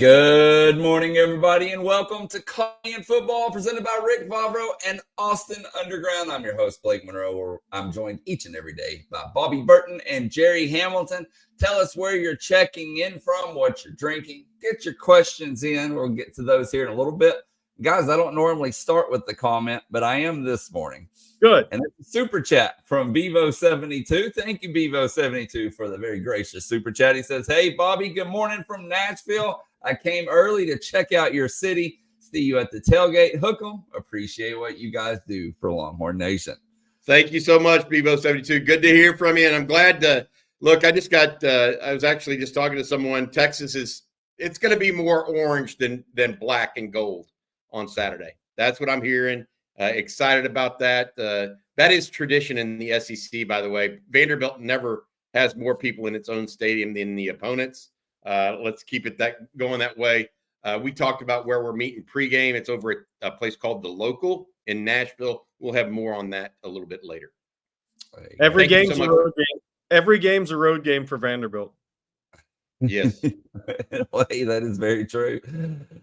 Good morning, everybody, and welcome to Coffee and Football, presented by Rick Vavro and Austin Underground. I'm your host, Blake Monroe, where I'm joined each and every day by Bobby Burton and Jerry Hamilton. Tell us where you're checking in from, what you're drinking. Get your questions in. We'll get to those here in a little bit. Guys, I don't normally start with the comment, but I am this morning. Good. And it's a super chat from Bevo72. Thank you, Bevo72, for the very gracious super chat. He says, "Hey, Bobby, good morning from Nashville. I came early to check out your city. See you at the tailgate. Hook 'em. Appreciate what you guys do for Longhorn Nation." Thank you so much, Bevo72. Good to hear from you. And I'm glad to look. I just got, I was actually just talking to someone. Texas it's going to be more orange than black and gold on Saturday. That's what I'm hearing. Excited about that. That is tradition in the SEC, by the way. Vanderbilt never has more people in its own stadium than the opponents. Let's keep it going that way. We talked about where we're meeting pregame. It's over at a place called The Local in Nashville. We'll have more on that a little bit later. Every game's a road game. Every game's a road game for Vanderbilt. Yes. Well, hey, that is very true.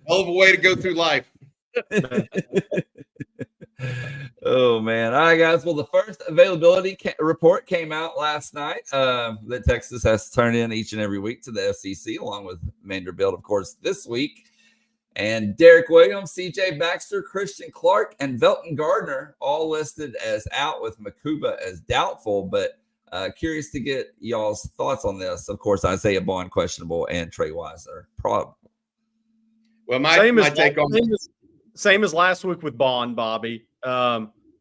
Hell of a way to go through life. Oh, man. All right, guys. Well, the first availability report came out last night that Texas has turned in each and every week to the SEC, along with Vanderbilt, of course, this week. And Derek Williams, C.J. Baxter, Christian Clark, and Velton Gardner all listed as out, with Makuba as doubtful. But curious to get y'all's thoughts on this. Of course, Isaiah Bond questionable and Trey Weiser probable. Well, my take on this. Same as last week with Bond, Bobby.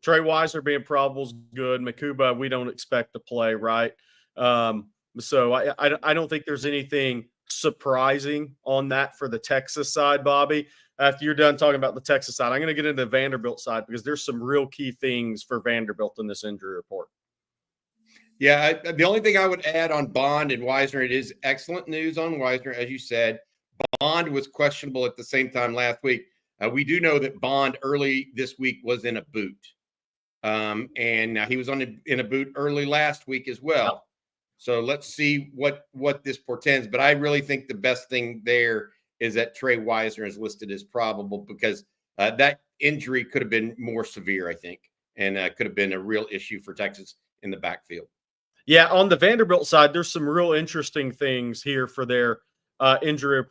Trey Weiser being probable is good. Makuba, we don't expect to play, right? So I don't think there's anything surprising on that for the Texas side, Bobby. After you're done talking about the Texas side, I'm going to get into the Vanderbilt side because there's some real key things for Vanderbilt in this injury report. Yeah, the only thing I would add on Bond and Weiser, it is excellent news on Weiser, as you said. Bond was questionable at the same time last week. We do know that Bond early this week was in a boot. And now he was in a boot early last week as well. So let's see what this portends. But I really think the best thing there is that Trey Weiser is listed as probable, because that injury could have been more severe, I think, and could have been a real issue for Texas in the backfield. Yeah, on the Vanderbilt side, there's some real interesting things here for their injury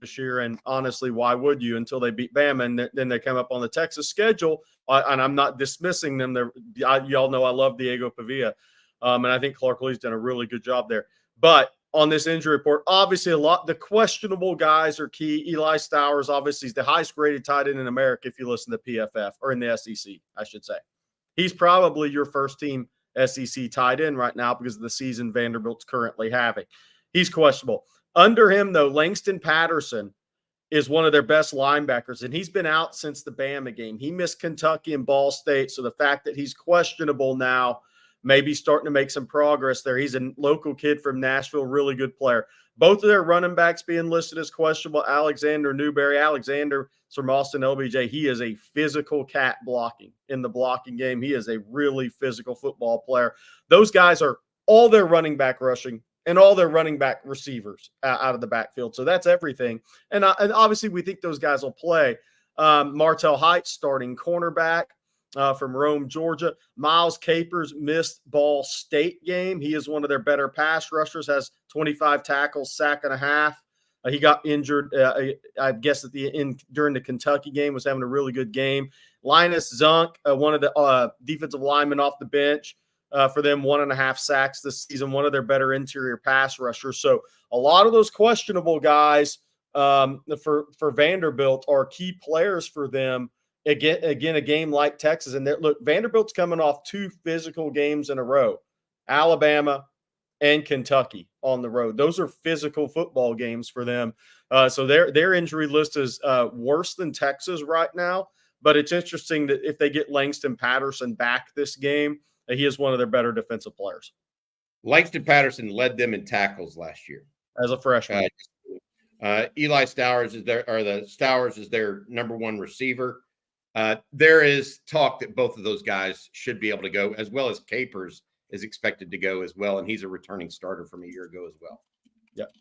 this year. And honestly, why would you until they beat Bama and then they come up on the Texas schedule? And I'm not dismissing them. Y'all know I love Diego Pavia. And I think Clark Lee's done a really good job there. But on this injury report, obviously the questionable guys are key. Eli Stowers, obviously, is the highest graded tight end in America if you listen to PFF, or in the SEC, I should say. He's probably your first team SEC tight end right now because of the season Vanderbilt's currently having. He's questionable. Under him, though, Langston Patterson is one of their best linebackers, and he's been out since the Bama game. He missed Kentucky and Ball State, so the fact that he's questionable now, maybe starting to make some progress there. He's a local kid from Nashville, really good player. Both of their running backs being listed as questionable. Alexander Newberry. Alexander from Austin LBJ. He is a physical cat blocking in the blocking game. He is a really physical football player. Those guys are all their running back rushing and all their running back receivers out of the backfield. So that's everything. And obviously we think those guys will play. Martell Heights, starting cornerback from Rome, Georgia. Miles Capers missed Ball State game. He is one of their better pass rushers, has 25 tackles, sack and a half. He got injured, I guess, during the Kentucky game, was having a really good game. Linus Zunk, one of the defensive linemen off the bench for them, 1.5 sacks this season, one of their better interior pass rushers. So a lot of those questionable guys for Vanderbilt are key players for them. Again, a game like Texas. And look, Vanderbilt's coming off 2 physical games in a row, Alabama and Kentucky on the road. Those are physical football games for them. So their injury list is worse than Texas right now. But it's interesting that if they get Langston Patterson back this game, he is one of their better defensive players. Langston Patterson led them in tackles last year as a freshman. Eli Stowers is their number 1 receiver. There is talk that both of those guys should be able to go, as well as Capers is expected to go as well, and he's a returning starter from a year ago as well. Yep.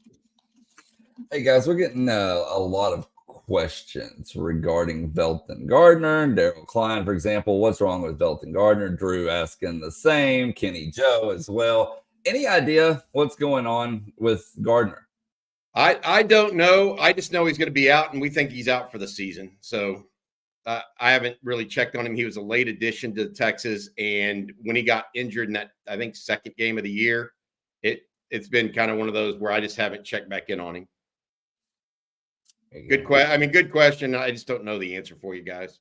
Hey guys, we're getting a lot of questions regarding Velton Gardner and Daryl Klein, for example. What's wrong with Velton Gardner? Drew asking the same. Kenny Joe as well. Any idea what's going on with Gardner? I don't know. I just know he's going to be out, and we think he's out for the season. So I haven't really checked on him. He was a late addition to Texas, and when he got injured in that, I think, second game of the year, it's been kind of one of those where I just haven't checked back in on him. Good question. I just don't know the answer for you guys.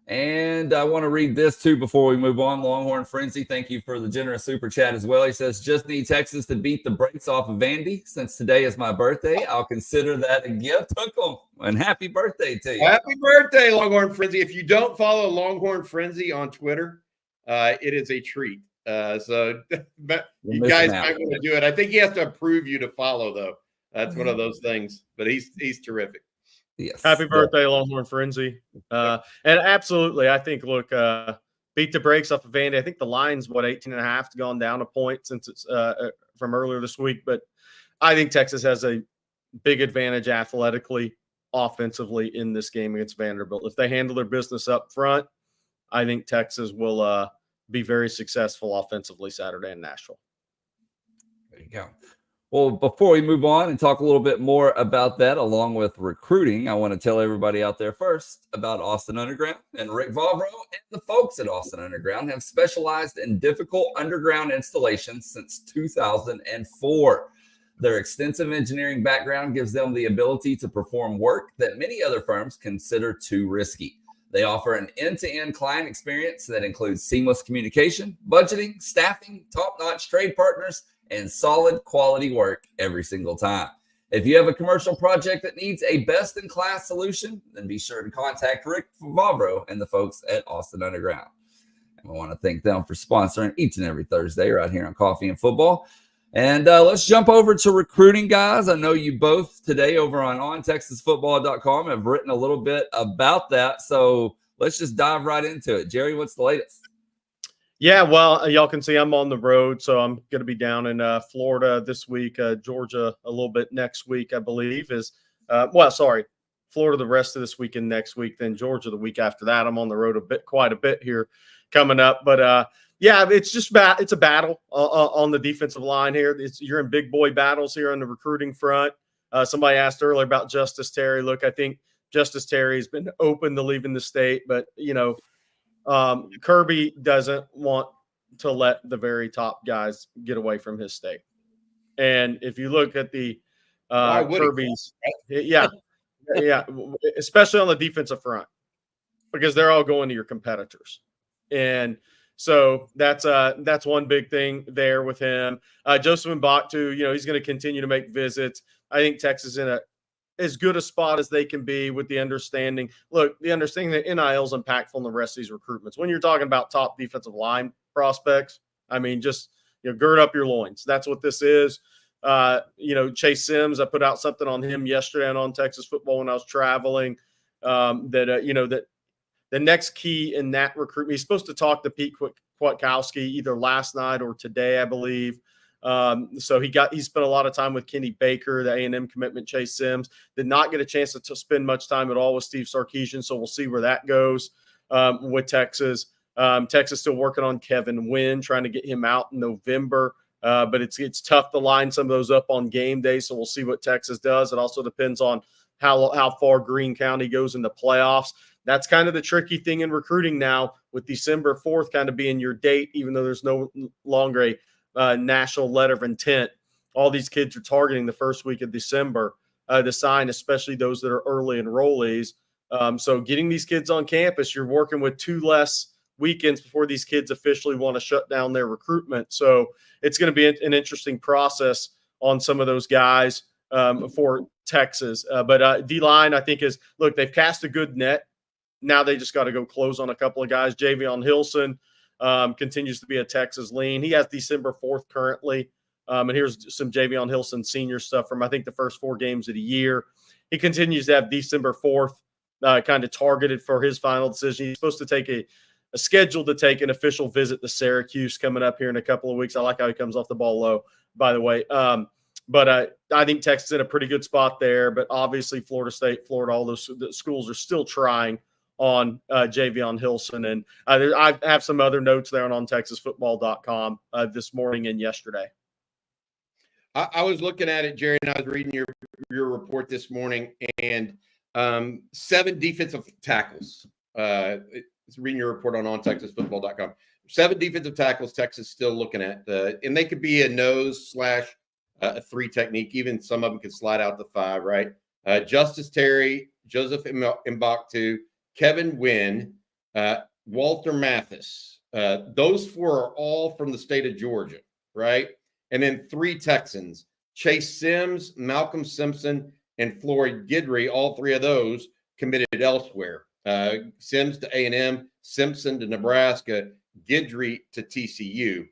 And I want to read this too before we move on. Longhorn Frenzy, thank you for the generous super chat as well. He says, just need Texas to beat the brakes off of Vandy. Since today is my birthday, I'll consider that a gift. Hook 'em. And happy birthday to you. Happy birthday, Longhorn Frenzy. If you don't follow Longhorn Frenzy on Twitter, it is a treat. So you guys might want to do it. I think he has to approve you to follow, though. That's one of those things. But he's terrific. Yes. Happy birthday, Longhorn Frenzy. And absolutely, I think, look, beat the brakes off of Vandy. I think the line's, 18.5 gone down a point since it's from earlier this week. But I think Texas has a big advantage athletically, offensively in this game against Vanderbilt. If they handle their business up front, I think Texas will be very successful offensively Saturday in Nashville. There you go. Well, before we move on and talk a little bit more about that, along with recruiting, I want to tell everybody out there first about Austin Underground. And Rick Vavro and the folks at Austin Underground have specialized in difficult underground installations since 2004. Their extensive engineering background gives them the ability to perform work that many other firms consider too risky. They offer an end-to-end client experience that includes seamless communication, budgeting, staffing, top-notch trade partners, and solid quality work every single time. If you have a commercial project that needs a best-in-class solution, then be sure to contact Rick Vavro and the folks at Austin Underground. And I want to thank them for sponsoring each and every Thursday right here on Coffee and Football. And let's jump over to recruiting, guys. I know you both today over on OnTexasFootball.com have written a little bit about that. So let's just dive right into it. Jerry, what's the latest? Yeah, well, y'all can see I'm on the road, so I'm going to be down in Florida this week, Georgia a little bit next week, I believe is Florida the rest of this week and next week, then Georgia the week after that. I'm on the road quite a bit here coming up, but yeah, it's just it's a battle on the defensive line here. You're in big boy battles here on the recruiting front. Somebody asked earlier about Justice Terry. Look, I think Justice Terry has been open to leaving the state, but Kirby doesn't want to let the very top guys get away from his state. And if you look at the Kirby's, yeah, especially on the defensive front, because they're all going to your competitors. And so that's one big thing there with him. Joseph Mbaktu, he's going to continue to make visits. I think Texas is in as good a spot as they can be with the understanding. Look, the understanding that NIL is impactful in the rest of these recruitments. When you're talking about top defensive line prospects, I mean, just gird up your loins. That's what this is. Chase Sims, I put out something on him yesterday on Texas Football when I was traveling. That the next key in that recruitment, he's supposed to talk to Pete Kwiatkowski either last night or today, I believe. So he spent a lot of time with Kenny Baker, the A&M commitment. Chase Sims did not get a chance to spend much time at all with Steve Sarkisian. So we'll see where that goes with Texas. Texas still working on Kevin Wynn, trying to get him out in November. But it's tough to line some of those up on game day. So we'll see what Texas does. It also depends on how far Greene County goes in the playoffs. That's kind of the tricky thing in recruiting now, with December 4th kind of being your date, even though there's no longer a national letter of intent. All these kids are targeting the first week of December to sign, especially those that are early enrollees. So getting these kids on campus, you're working with 2 less weekends before these kids officially want to shut down their recruitment. So it's going to be an interesting process on some of those guys for Texas. But D-line, I think, look, they've cast a good net. Now they just got to go close on a couple of guys. Javion Hilson continues to be a Texas lean. He has December 4th currently. And here's some Javion Hilson senior stuff from, I think, the first 4 games of the year. He continues to have December 4th kind of targeted for his final decision. He's supposed to take a schedule to take an official visit to Syracuse coming up here in a couple of weeks. I like how he comes off the ball low, by the way. But I think Texas is in a pretty good spot there. But obviously, Florida State, Florida, all those schools are still trying on Javion Hilson. And I have some other notes there on TexasFootball.com this morning and yesterday. I was looking at it, Jerry, and I was reading your report this morning, and 7 defensive tackles. Reading your report on TexasFootball.com. 7 defensive tackles Texas still looking at. And they could be a nose / a 3 technique. Even some of them could slide out to 5, right? Justice Terry, Joseph Mbaktu, Kevin Wynn, Walter Mathis. Those 4 are all from the state of Georgia, right? And then 3 Texans, Chase Sims, Malcolm Simpson, and Floyd Guidry. All 3 of those committed elsewhere. Sims to A&M, Simpson to Nebraska, Guidry to TCU.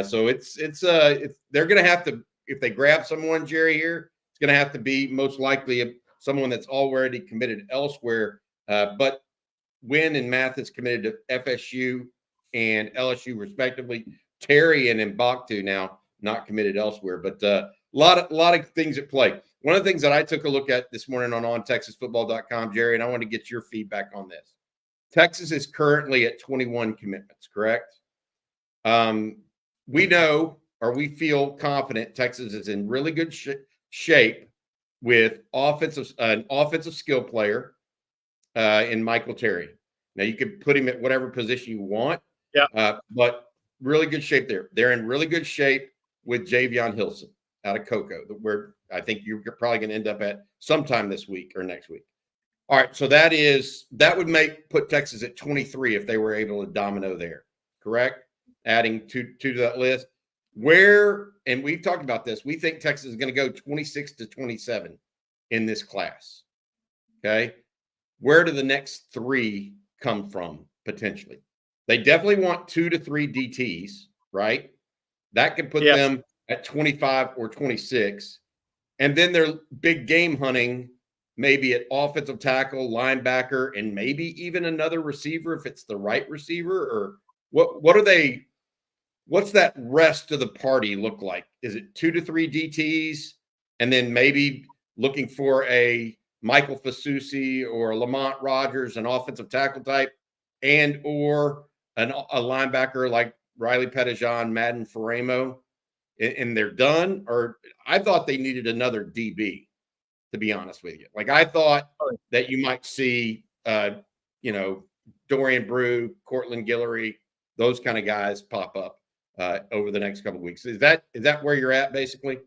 So it's they're going to have to, if they grab someone, Jerry, here, it's going to have to be most likely someone that's already committed elsewhere. But Wynn and Mathis committed to FSU and LSU respectively. Terry and Mbaktu now not committed elsewhere. But a lot of things at play. One of the things that I took a look at this morning on TexasFootball.com, Jerry, and I want to get your feedback on this. Texas is currently at 21 commitments, correct? We know, or we feel confident, Texas is in really good shape with an offensive skill player in Michael Terry. Now, you could put him at whatever position you want, but really good shape there. They're in really good shape with Javion Hilson out of Cocoa, where I think you're probably going to end up at sometime this week or next week. All right, so that would put Texas at 23 if they were able to domino there, correct? Adding to that list. Where, and we've talked about this, we think Texas is going to go 26 to 27 in this class. Okay, where do the next 3 come from potentially? They definitely want 2 to 3 DTs, right? That could put them at 25 or 26. And then they're big game hunting, maybe at offensive tackle, linebacker, and maybe even another receiver if it's the right receiver. Or what are they? What's that rest of the party look like? Is it 2 to 3 DTs and then maybe looking for a Michael Fasusi or a Lamont Rogers, an offensive tackle type, and or a linebacker like Riley Pettijohn, Madden Faramo, and they're done? Or I thought they needed another DB, to be honest with you. Like, I thought that you might see, Dorian Brew, Cortland Guillory, those kind of guys pop up over the next couple of weeks. Is that where you're at, basically?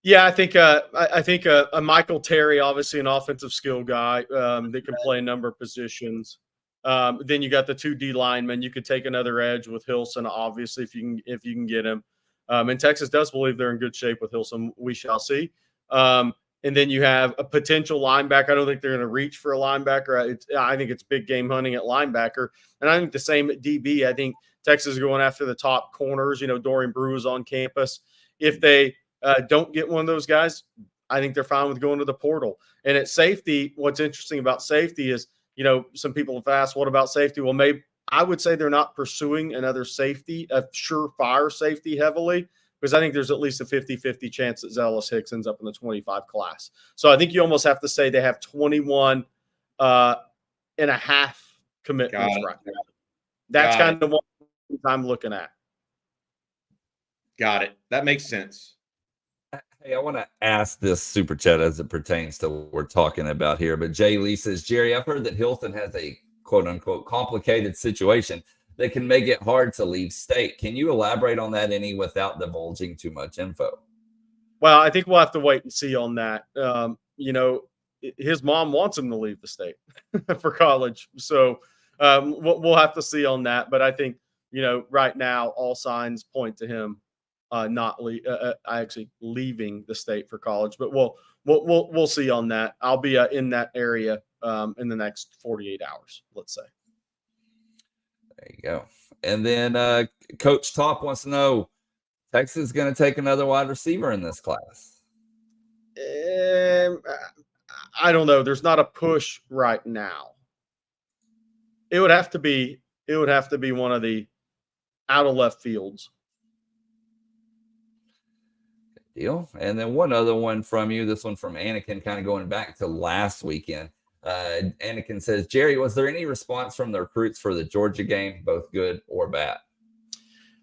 Yeah, I think a Michael Terry, obviously an offensive skill guy that can play a number of positions. Then you got the 2 D linemen. You could take another edge with Hilson, obviously, if you can get him. And Texas does believe they're in good shape with Hilson. We shall see. And then you have a potential linebacker. I don't think they're going to reach for a linebacker. I think it's big game hunting at linebacker. And I think the same at DB. I think Texas is going after the top corners. Dorian Brew is on campus. If they don't get one of those guys, I think they're fine with going to the portal. And at safety, what's interesting about safety is, some people have asked, what about safety? Well, maybe I would say they're not pursuing another safety, a surefire safety heavily, because I think there's at least a 50-50 chance that Zealous Hicks ends up in the 25 class. So I think you almost have to say they have 21 and a half commitments right now. That's kind of what I'm looking at. Got it. That makes sense. Hey, I want to ask this super chat as it pertains to what we're talking about here. But Jay Lee says, Jerry, I've heard that Hilton has a quote unquote complicated situation that can make it hard to leave state. Can you elaborate on that any without divulging too much info? Well, I think we'll have to wait and see on that. His mom wants him to leave the state for college. So we'll have to see on that. But I think, right now, all signs point to him actually leaving the state for college. But we'll see on that. I'll be in that area in the next 48 hours, let's say. There you go. And then Coach Top wants to know, Texas is going to take another wide receiver in this class. I don't know. There's not a push right now. It would have to be one of the out of left fields. Deal. And then one other one from you, this one from Anakin, kind of going back to last weekend. Anakin says, Jerry, was there any response from the recruits for the Georgia game, both good or bad?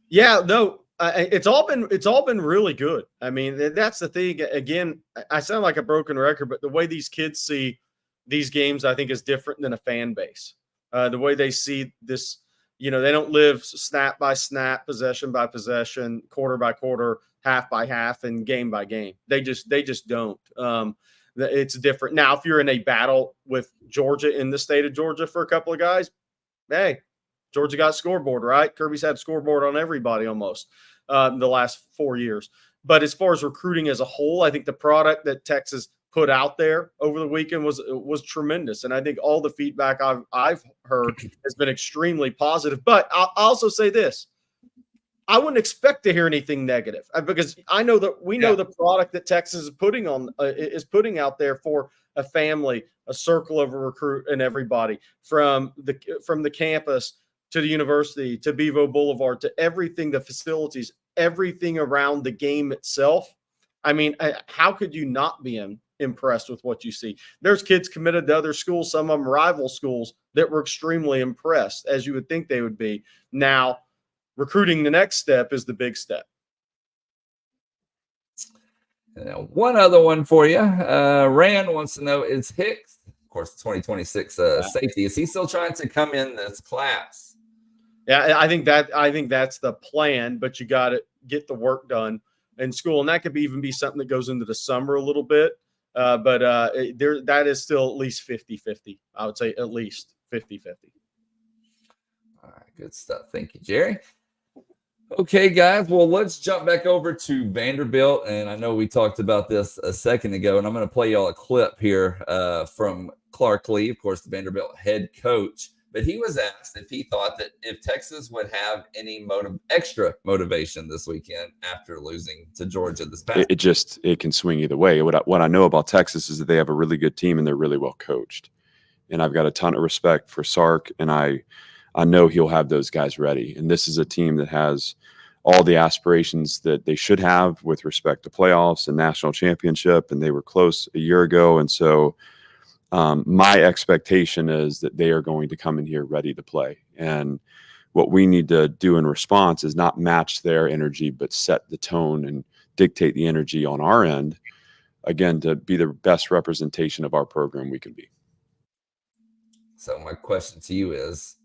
Yeah, no, it's all been really good. I mean, that's the thing. Again, I sound like a broken record, but the way these kids see these games, I think, is different than a fan base. The way they see this, they don't live snap by snap, possession by possession, quarter by quarter, half by half, and game by game. They just don't. It's different. Now, if you're in a battle with Georgia in the state of Georgia for a couple of guys, hey, Georgia got scoreboard, right? Kirby's had scoreboard on everybody almost the last 4 years. But as far as recruiting as a whole, I think the product that Texas put out there over the weekend was tremendous. And I think all the feedback I've heard has been extremely positive. But I'll also say this. I wouldn't expect to hear anything negative because I know that we know the product that Texas is putting out there for a family, a circle of a recruit and everybody from the campus to the university, to Bevo Boulevard, to everything, the facilities, everything around the game itself. I mean, how could you not be impressed with what you see? There's kids committed to other schools, some of them rival schools, that were extremely impressed, as you would think they would be. Now, recruiting the next step is the big step. One other one for you. Rand wants to know, is Hicks, of course, 2026 safety, is he still trying to come in this class? Yeah, I think that's the plan, but you got to get the work done in school. And that could even be something that goes into the summer a little bit. But that is still at least 50-50. I would say at least 50-50. All right, good stuff. Thank you, Jerry. Okay, guys. Well, let's jump back over to Vanderbilt. And I know we talked about this a second ago, and I'm going to play y'all a clip here from Clark Lee, of course, the Vanderbilt head coach. But he was asked if he thought that if Texas would have any extra motivation this weekend after losing to Georgia this past. It can swing either way. What I know about Texas is that they have a really good team and they're really well coached. And I've got a ton of respect for Sark, and I know he'll have those guys ready. And this is a team that has all the aspirations that they should have with respect to playoffs and national championship, and they were close a year ago. And so my expectation is that they are going to come in here ready to play. And what we need to do in response is not match their energy, but set the tone and dictate the energy on our end, again, to be the best representation of our program we can be. So my question to you is,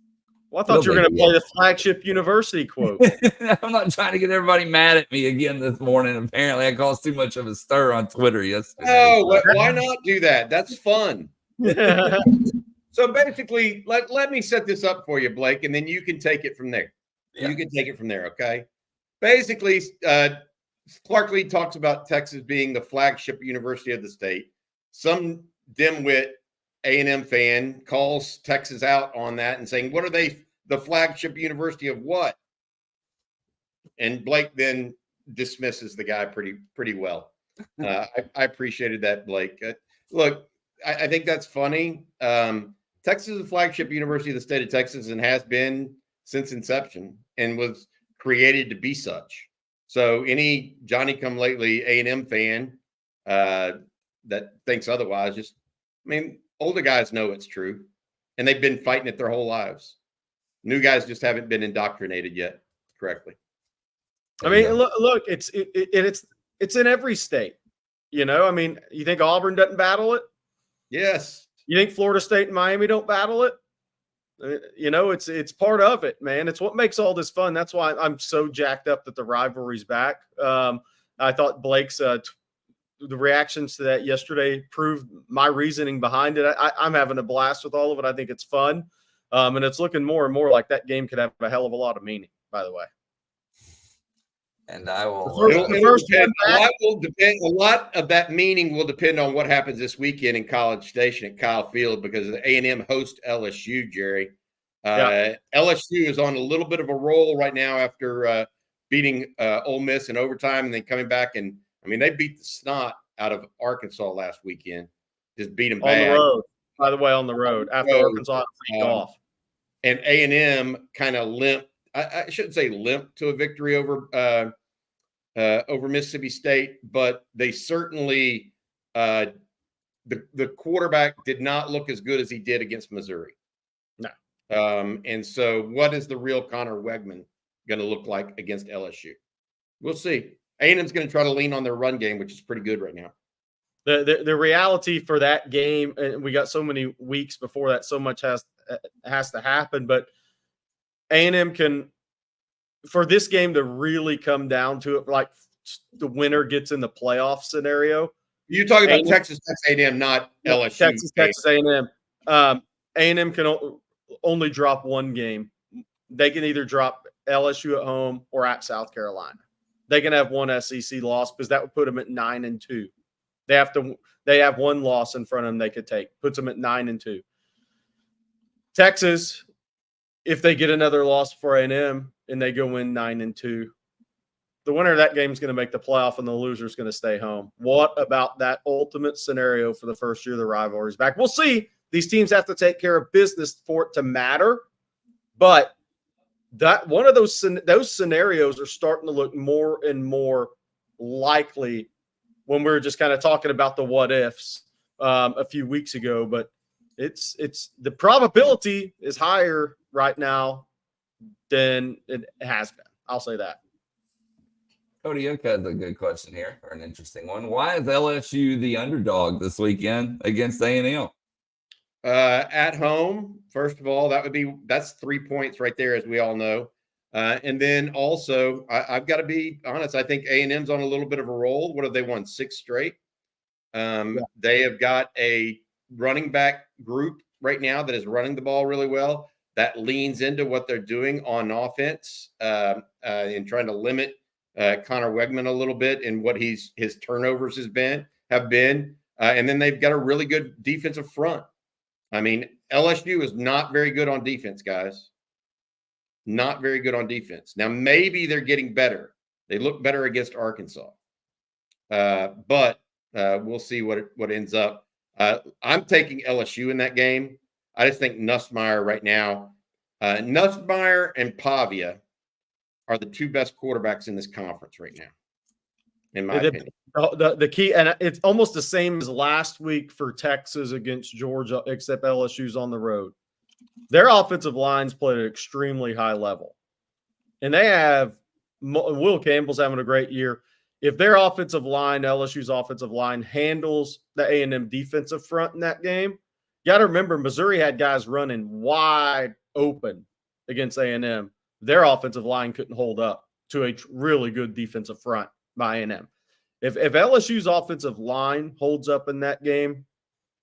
well, I thought you were going to play the flagship university quote. I'm not trying to get everybody mad at me again this morning. Apparently, I caused too much of a stir on Twitter yesterday. Oh, why not do that? That's fun. So basically, let me set this up for you, Blake, and then you can take it from there. Yeah. You can take it from there, okay? Basically, Clark Lee talks about Texas being the flagship university of the state. Some dimwit A&M fan calls Texas out on that and saying, what are they, the flagship university of what? And Blake then dismisses the guy pretty well. I appreciated that, Blake. Look, I think that's funny. Texas is a flagship university of the state of Texas and has been since inception and was created to be such. So any Johnny-come-lately A&M fan that thinks otherwise, older guys know it's true, and they've been fighting it their whole lives. New guys just haven't been indoctrinated yet correctly. I mean, look, it's in every state. You think Auburn doesn't battle it? Yes. You think Florida State and Miami don't battle it? It's part of it, man. It's what makes all this fun. That's why I'm so jacked up that the rivalry's back. I thought Blake's the reactions to that yesterday proved my reasoning behind it. I'm having a blast with all of it. I think it's fun. And it's looking more and more like that game could have a hell of a lot of meaning, by the way. And I will. A lot of that meaning will depend on what happens this weekend in College Station at Kyle Field, because the A&M hosts LSU, Jerry. LSU is on a little bit of a roll right now after beating Ole Miss in overtime and then coming back. And, they beat the snot out of Arkansas last weekend. Just beat them bad. On the road, by the way, on the road after Arkansas freaked off. And A&M kind of limped. I shouldn't say limp to a victory over over Mississippi State, but they certainly the quarterback did not look as good as he did against Missouri. No. And so what is the real Connor Wegman going to look like against LSU? We'll see. A&M's going to try to lean on their run game, which is pretty good right now. The reality for that game, and we got so many weeks before that, so much has to happen, but A&M can, for this game to really come down to it, like the winner gets in the playoff scenario. You're talking about Texas A&M, not LSU. Texas A&M. A&M can only drop one game. They can either drop LSU at home or at South Carolina. They can have one SEC loss because that would put them at 9-2. They have one loss in front of them they could take. Puts them at 9-2. Texas, if they get another loss for A&M and they go in 9-2, the winner of that game is going to make the playoff and the loser is going to stay home. What about that ultimate scenario for the first year of the rivalry's back? We'll see. These teams have to take care of business for it to matter, but that one of those scenarios are starting to look more and more likely when we were just kind of talking about the what ifs a few weeks ago. But it's the probability is higher right now than it has been. I'll say that. Cody Oak has a good question here, or an interesting one. Why is LSU the underdog this weekend against A&M? At home, first of all, that's 3 points right there, as we all know. And then also, I've got to be honest. I think A&M's on a little bit of a roll. What have they won? 6 straight. They have got a running back group right now that is running the ball really well. That leans into what they're doing on offense and trying to limit Connor Wegman a little bit and what his turnovers have been. And then they've got a really good defensive front. I mean, LSU is not very good on defense, guys. Not very good on defense. Now, maybe they're getting better. They look better against Arkansas. But we'll see what ends up. I'm taking LSU in that game. I just think Nussmeier right now, Nussmeier and Pavia are the 2 best quarterbacks in this conference right now, in my opinion. The key, and it's almost the same as last week for Texas against Georgia, except LSU's on the road. Their offensive lines play at an extremely high level. And they have – Will Campbell's having a great year. If their offensive line, LSU's offensive line, handles the A&M defensive front in that game, you got to remember Missouri had guys running wide open against A&M. Their offensive line couldn't hold up to a really good defensive front by A&M. If LSU's offensive line holds up in that game,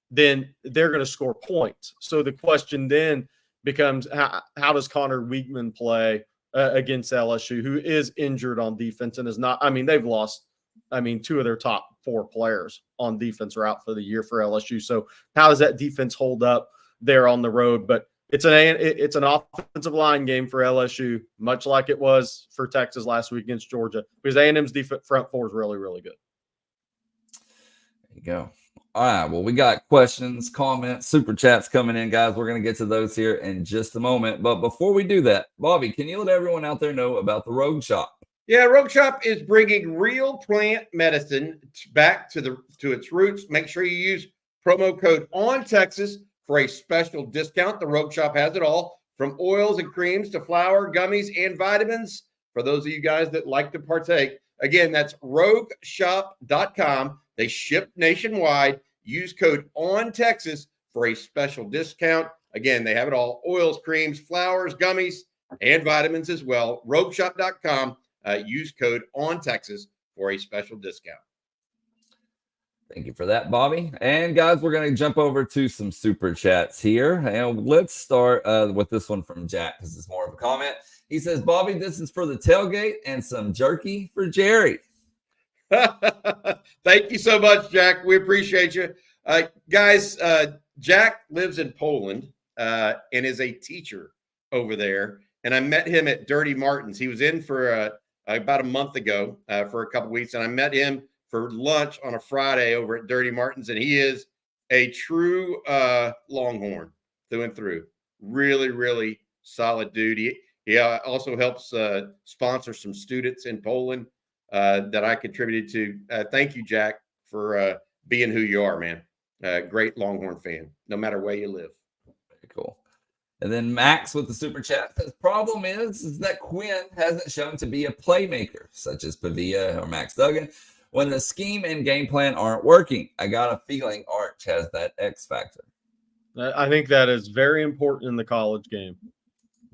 then they're going to score points. So the question then becomes, how does Connor Wegman play against LSU, who is injured on defense and is not – I mean, they've lost, 2 of their top 4 players on defense are out for the year for LSU. So how does that defense hold up there on the road? But it's an offensive line game for LSU, much like it was for Texas last week against Georgia, because A&M's front 4 is really, really good. There you go. All right. Well, we got questions, comments, super chats coming in, guys. We're going to get to those here in just a moment. But before we do that, Bobby, can you let everyone out there know about the Rogue Shop? Yeah, Rogue Shop is bringing real plant medicine back to its roots. Make sure you use promo code ONTEXAS for a special discount. The Rogue Shop has it all, from oils and creams to flour, gummies, and vitamins. For those of you guys that like to partake, again, that's rogueshop.com. They ship nationwide. Use code ONTEXAS for a special discount. Again, they have it all: oils, creams, flours, gummies, and vitamins as well. Rogueshop.com. Use code ONTEXAS for a special discount. Thank you for that, Bobby. And guys, we're going to jump over to some super chats here. And let's start with this one from Jack, because it's more of a comment. He says, Bobby, this is for the tailgate and some jerky for Jerry. Thank you so much, Jack. We appreciate you. Guys, Jack lives in Poland and is a teacher over there. And I met him at Dirty Martin's. He was in for about a month ago for a couple weeks. And I met him for lunch on a Friday over at Dirty Martin's. And he is a true Longhorn through and through. Really, really solid dude. He also helps sponsor some students in Poland. that I contributed to. Thank you, Jack, for being who you are, man. Great Longhorn fan, no matter where you live. Very cool. And then Max with the super chat says, problem is that Quinn hasn't shown to be a playmaker, such as Pavia or Max Duggan, when the scheme and game plan aren't working. I got a feeling Arch has that X factor. I think that is very important in the college game.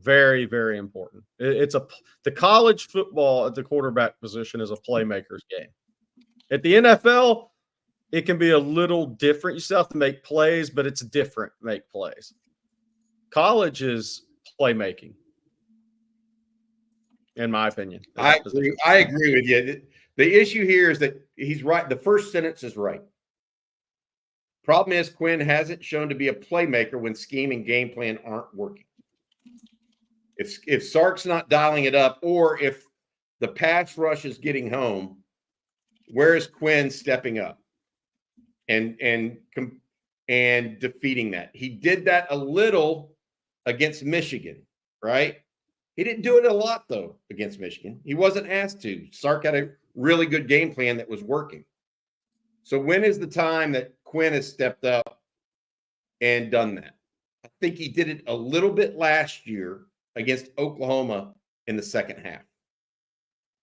Very, very important. The college football at the quarterback position is a playmaker's game. At the NFL, it can be a little different. You still have to make plays, but it's different. Make plays. College is playmaking, in my opinion. I agree with you. The issue here is that he's right. The first sentence is right. Problem is Quinn hasn't shown to be a playmaker when scheme and game plan aren't working. If Sark's not dialing it up, or if the pass rush is getting home, where is Quinn stepping up and defeating that? He did that a little against Michigan, right? He didn't do it a lot, though, against Michigan. He wasn't asked to. Sark had a really good game plan that was working. So when is the time that Quinn has stepped up and done that? I think he did it a little bit last year against Oklahoma in the second half.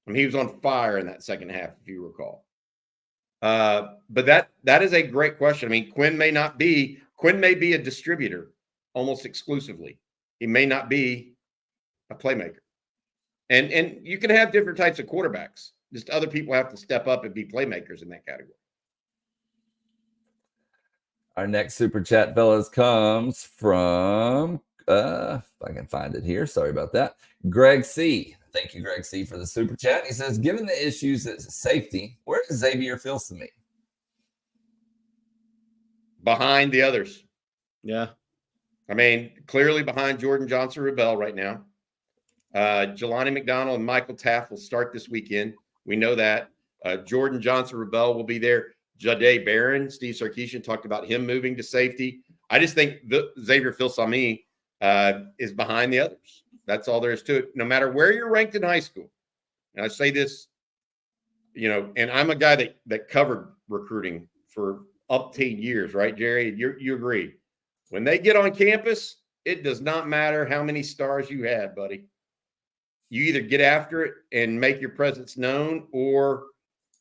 I mean, he was on fire in that second half, if you recall. But that is a great question. I mean, Quinn may be a distributor almost exclusively. He may not be a playmaker. And you can have different types of quarterbacks. Just other people have to step up and be playmakers in that category. Our next super chat, fellas, comes from, if I can find it here. Sorry about that. Greg C. Thank you, Greg C., for the super chat. He says, given the issues at safety, where does Xavier Filsaime? Behind the others. Yeah. I mean, clearly behind Jordan Johnson-Rebel right now. Jelani McDonald and Michael Taft will start this weekend. We know that. Jordan Johnson-Rebel will be there. Jahdae Barron, Steve Sarkisian talked about him moving to safety. I just think Xavier Filsaime is behind the others. That's all there is to it. No matter where you're ranked in high school, and I say this, and I'm a guy that covered recruiting for up to 10 years, right, Jerry? You agree. When they get on campus, it does not matter how many stars you have, buddy. You either get after it and make your presence known, or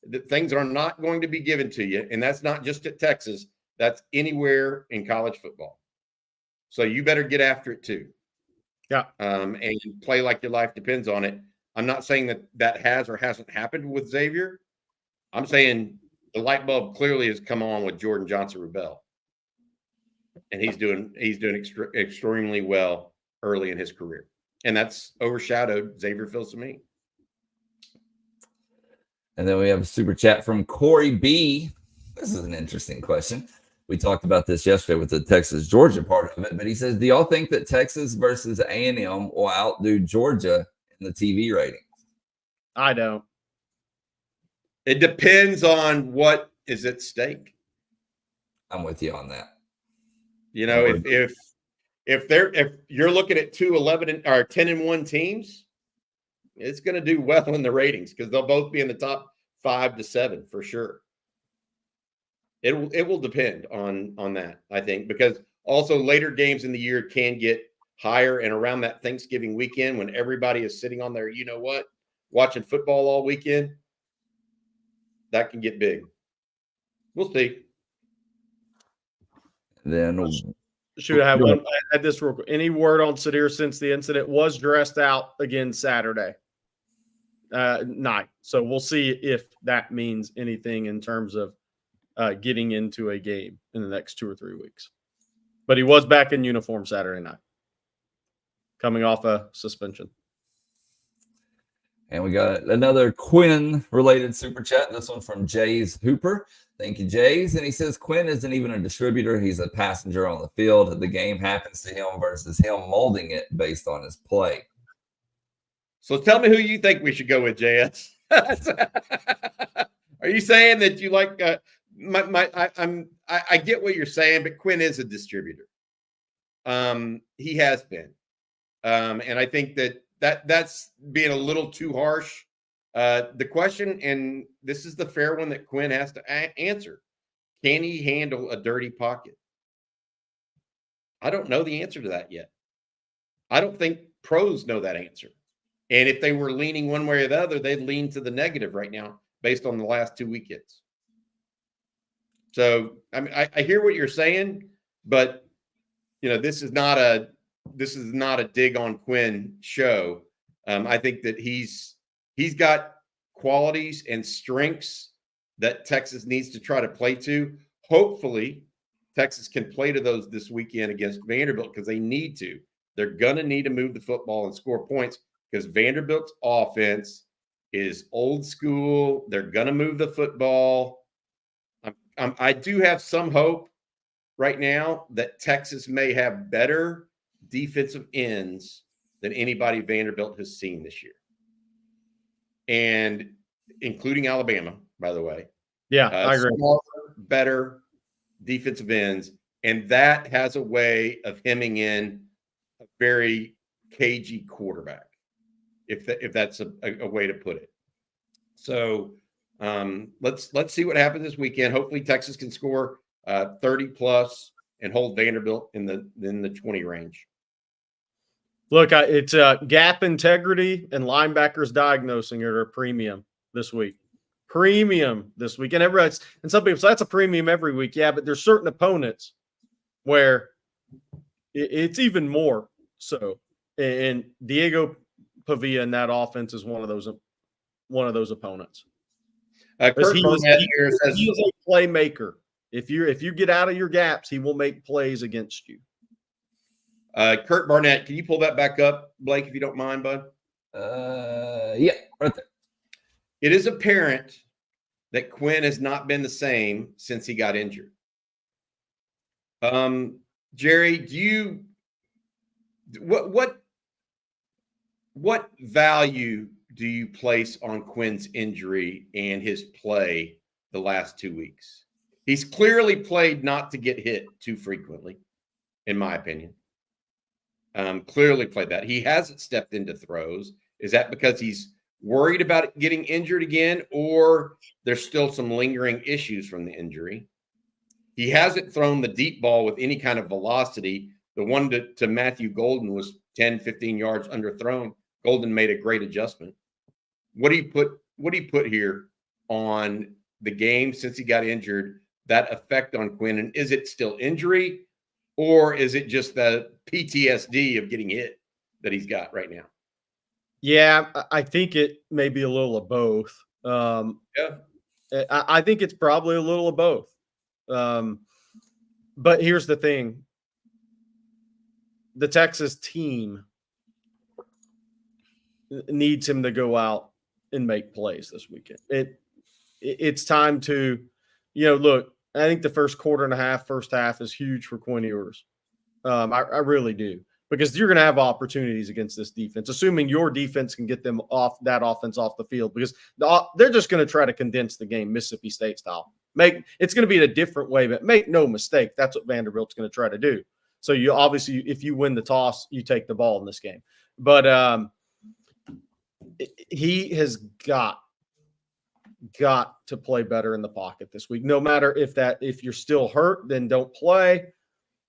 that things are not going to be given to you. And that's not just at Texas. That's anywhere in college football. So you better get after it too. Yeah. And play like your life depends on it. I'm not saying that has or hasn't happened with Xavier. I'm saying the light bulb clearly has come on with Jordan Johnson-Rebel. And he's doing extremely well early in his career. And that's overshadowed Xavier Filsaime. And then we have a super chat from Corey B. This is an interesting question. We talked about this yesterday with the Texas-Georgia part of it, but he says, do y'all think that Texas versus A&M will outdo Georgia in the TV ratings? I don't. It depends on what is at stake. I'm with you on that. If you're looking at 2-11 or 10-1 teams, it's going to do well in the ratings because they'll both be in the top 5 to 7 for sure. It will depend on that, I think, because also later games in the year can get higher, and around that Thanksgiving weekend when everybody is sitting on their watching football all weekend, that can get big. We'll see. Then should I have one at this real quick? Any word on Sadir since the incident? Was dressed out again Saturday night. So we'll see if that means anything in terms of getting into a game in the next 2 or 3 weeks. But he was back in uniform Saturday night, coming off a suspension. And we got another Quinn-related super chat. This one from Jays Hooper. Thank you, Jays. And he says, Quinn isn't even a distributor. He's a passenger on the field. The game happens to him versus him molding it based on his play. So tell me who you think we should go with, JS. Are you saying that you like I get what you're saying, but Quinn is a distributor. He has been. And I think that's being a little too harsh The question, and this is the fair one that Quinn has to answer: can he handle a dirty pocket? I don't know the answer to that yet. I don't think pros know that answer. And if they were leaning one way or the other, they'd lean to the negative right now based on the last 2 weekends. So I mean, I hear what you're saying, but this is not a dig on Quinn show. I think that he's got qualities and strengths that Texas needs to try to play to. Hopefully, Texas can play to those this weekend against Vanderbilt because they need to. They're going to need to move the football and score points because Vanderbilt's offense is old school. They're going to move the football. I do have some hope right now that Texas may have better defensive ends than anybody Vanderbilt has seen this year, and including Alabama, by the way. Yeah, I agree. Smaller, better defensive ends, and that has a way of hemming in a very cagey quarterback, if that's a way to put it. So let's see what happens this weekend. Hopefully, Texas can score 30 plus and hold Vanderbilt in the 20 range. Look, it's gap integrity and linebackers diagnosing are a premium this week. Premium this week. And some people say that's a premium every week. Yeah, but there's certain opponents where it's even more so. And Diego Pavia in that offense is one of those opponents. Kurt Burnett here says he is a playmaker. If you get out of your gaps, he will make plays against you. Kurt Barnett, can you pull that back up, Blake, if you don't mind, bud? Yeah, right there. It is apparent that Quinn has not been the same since he got injured. Jerry, what value do you place on Quinn's injury and his play the last 2 weeks? He's clearly played not to get hit too frequently, in my opinion. Clearly played that. He hasn't stepped into throws. Is that because he's worried about getting injured again, or there's still some lingering issues from the injury? He hasn't thrown the deep ball with any kind of velocity. The one to Matthew Golden was 10, 15 yards underthrown. Golden made a great adjustment. What do you put here on the game since he got injured, that effect on Quinn? And is it still injury, or is it just the PTSD of getting hit that he's got right now? Yeah, I think it may be a little of both. I think it's probably a little of both. But here's the thing. The Texas team needs him to go out and make plays this weekend. It's time to, look, I think the first half is huge for Quinn Ewers. I really do, because you're going to have opportunities against this defense, assuming your defense can get them off that offense off the field, because they're just going to try to condense the game Mississippi State style. It's going to be in a different way, but make no mistake, that's what Vanderbilt's going to try to do. So you obviously, if you win the toss, you take the ball in this game. But he has got to play better in the pocket this week. No matter if you're still hurt, then don't play.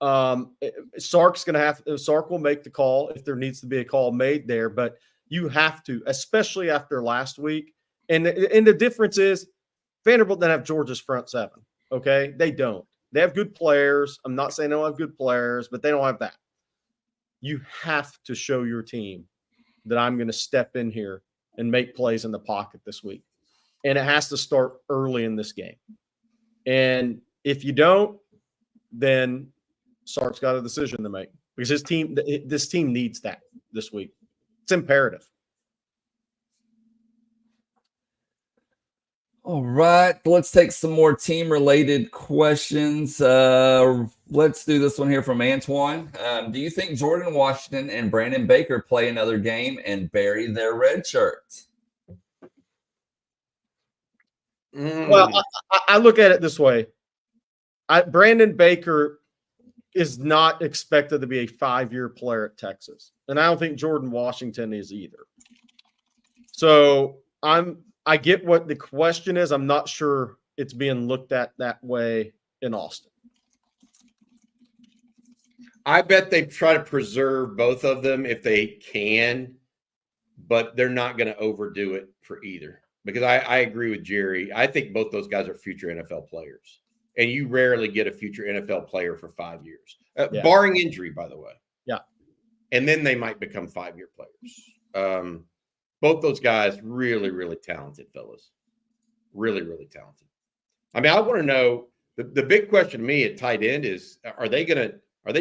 Sark will make the call if there needs to be a call made there, but you have to, especially after last week. And the difference is Vanderbilt doesn't have Georgia's front seven. Okay. They don't. They have good players. I'm not saying they don't have good players, but they don't have that. You have to show your team that I'm going to step in here and make plays in the pocket this week. And it has to start early in this game. And if you don't, then Sark's got a decision to make, because this team needs that this week. It's imperative. All right, let's take some more team-related questions. Let's do this one here from Antoine. Do you think Jordan Washington and Brandon Baker play another game and bury their red shirts? Well, I look at it this way. Brandon Baker is not expected to be a 5-year player at Texas. And I don't think Jordan Washington is either. So I get what the question is. I'm not sure it's being looked at that way in Austin. I bet they try to preserve both of them if they can, but they're not going to overdo it for either. Because I agree with Jerry. I think both those guys are future NFL players. And you rarely get a future NFL player for 5 years, barring injury, by the way. Yeah. And then they might become 5-year players. Both those guys, really, really talented fellas. Really, really talented. I mean, I want to know, the big question to me at tight end is, are they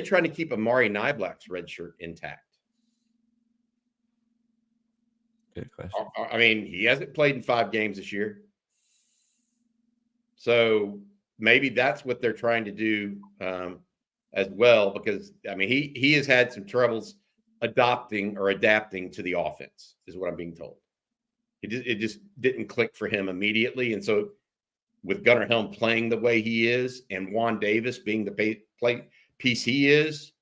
trying to keep Amari Niblack's red shirt intact? Good question. I mean, he hasn't played in 5 games this year. So maybe that's what they're trying to do as well, because, I mean, he has had some troubles adapting to the offense, is what I'm being told. It just didn't click for him immediately. And so with Gunnar Helm playing the way he is and Juan Davis being the play piece he is,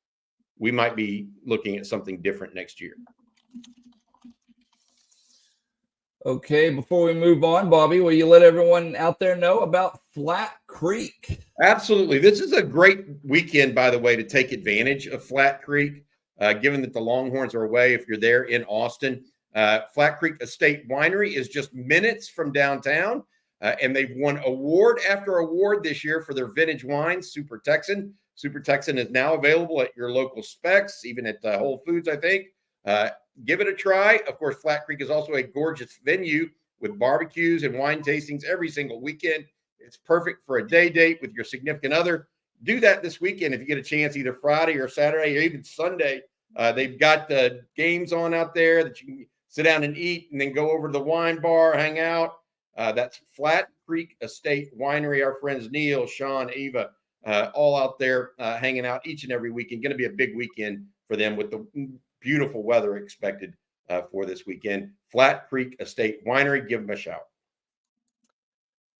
we might be looking at something different next year. Okay, before we move on, Bobby, will you let everyone out there know about Flat Creek? Absolutely. This is a great weekend, by the way, to take advantage of Flat Creek, given that the Longhorns are away. If you're there in Austin, Flat Creek Estate Winery is just minutes from downtown, and they've won award after award this year for their vintage wines, Super Texan. Super Texan is now available at your local Specs, even at Whole Foods, I think. Give it a try. Of course, Flat Creek is also a gorgeous venue with barbecues and wine tastings every single weekend. It's perfect for a day date with your significant other. Do that this weekend if you get a chance, either Friday or Saturday or even Sunday. They've got the games on out there that you can sit down and eat and then go over to the wine bar, hang out. That's Flat Creek Estate Winery. Our friends Neil, Sean, Eva, all out there hanging out each and every weekend. Going to be a big weekend for them with the beautiful weather expected for this weekend. Flat Creek Estate Winery. Give them a shout.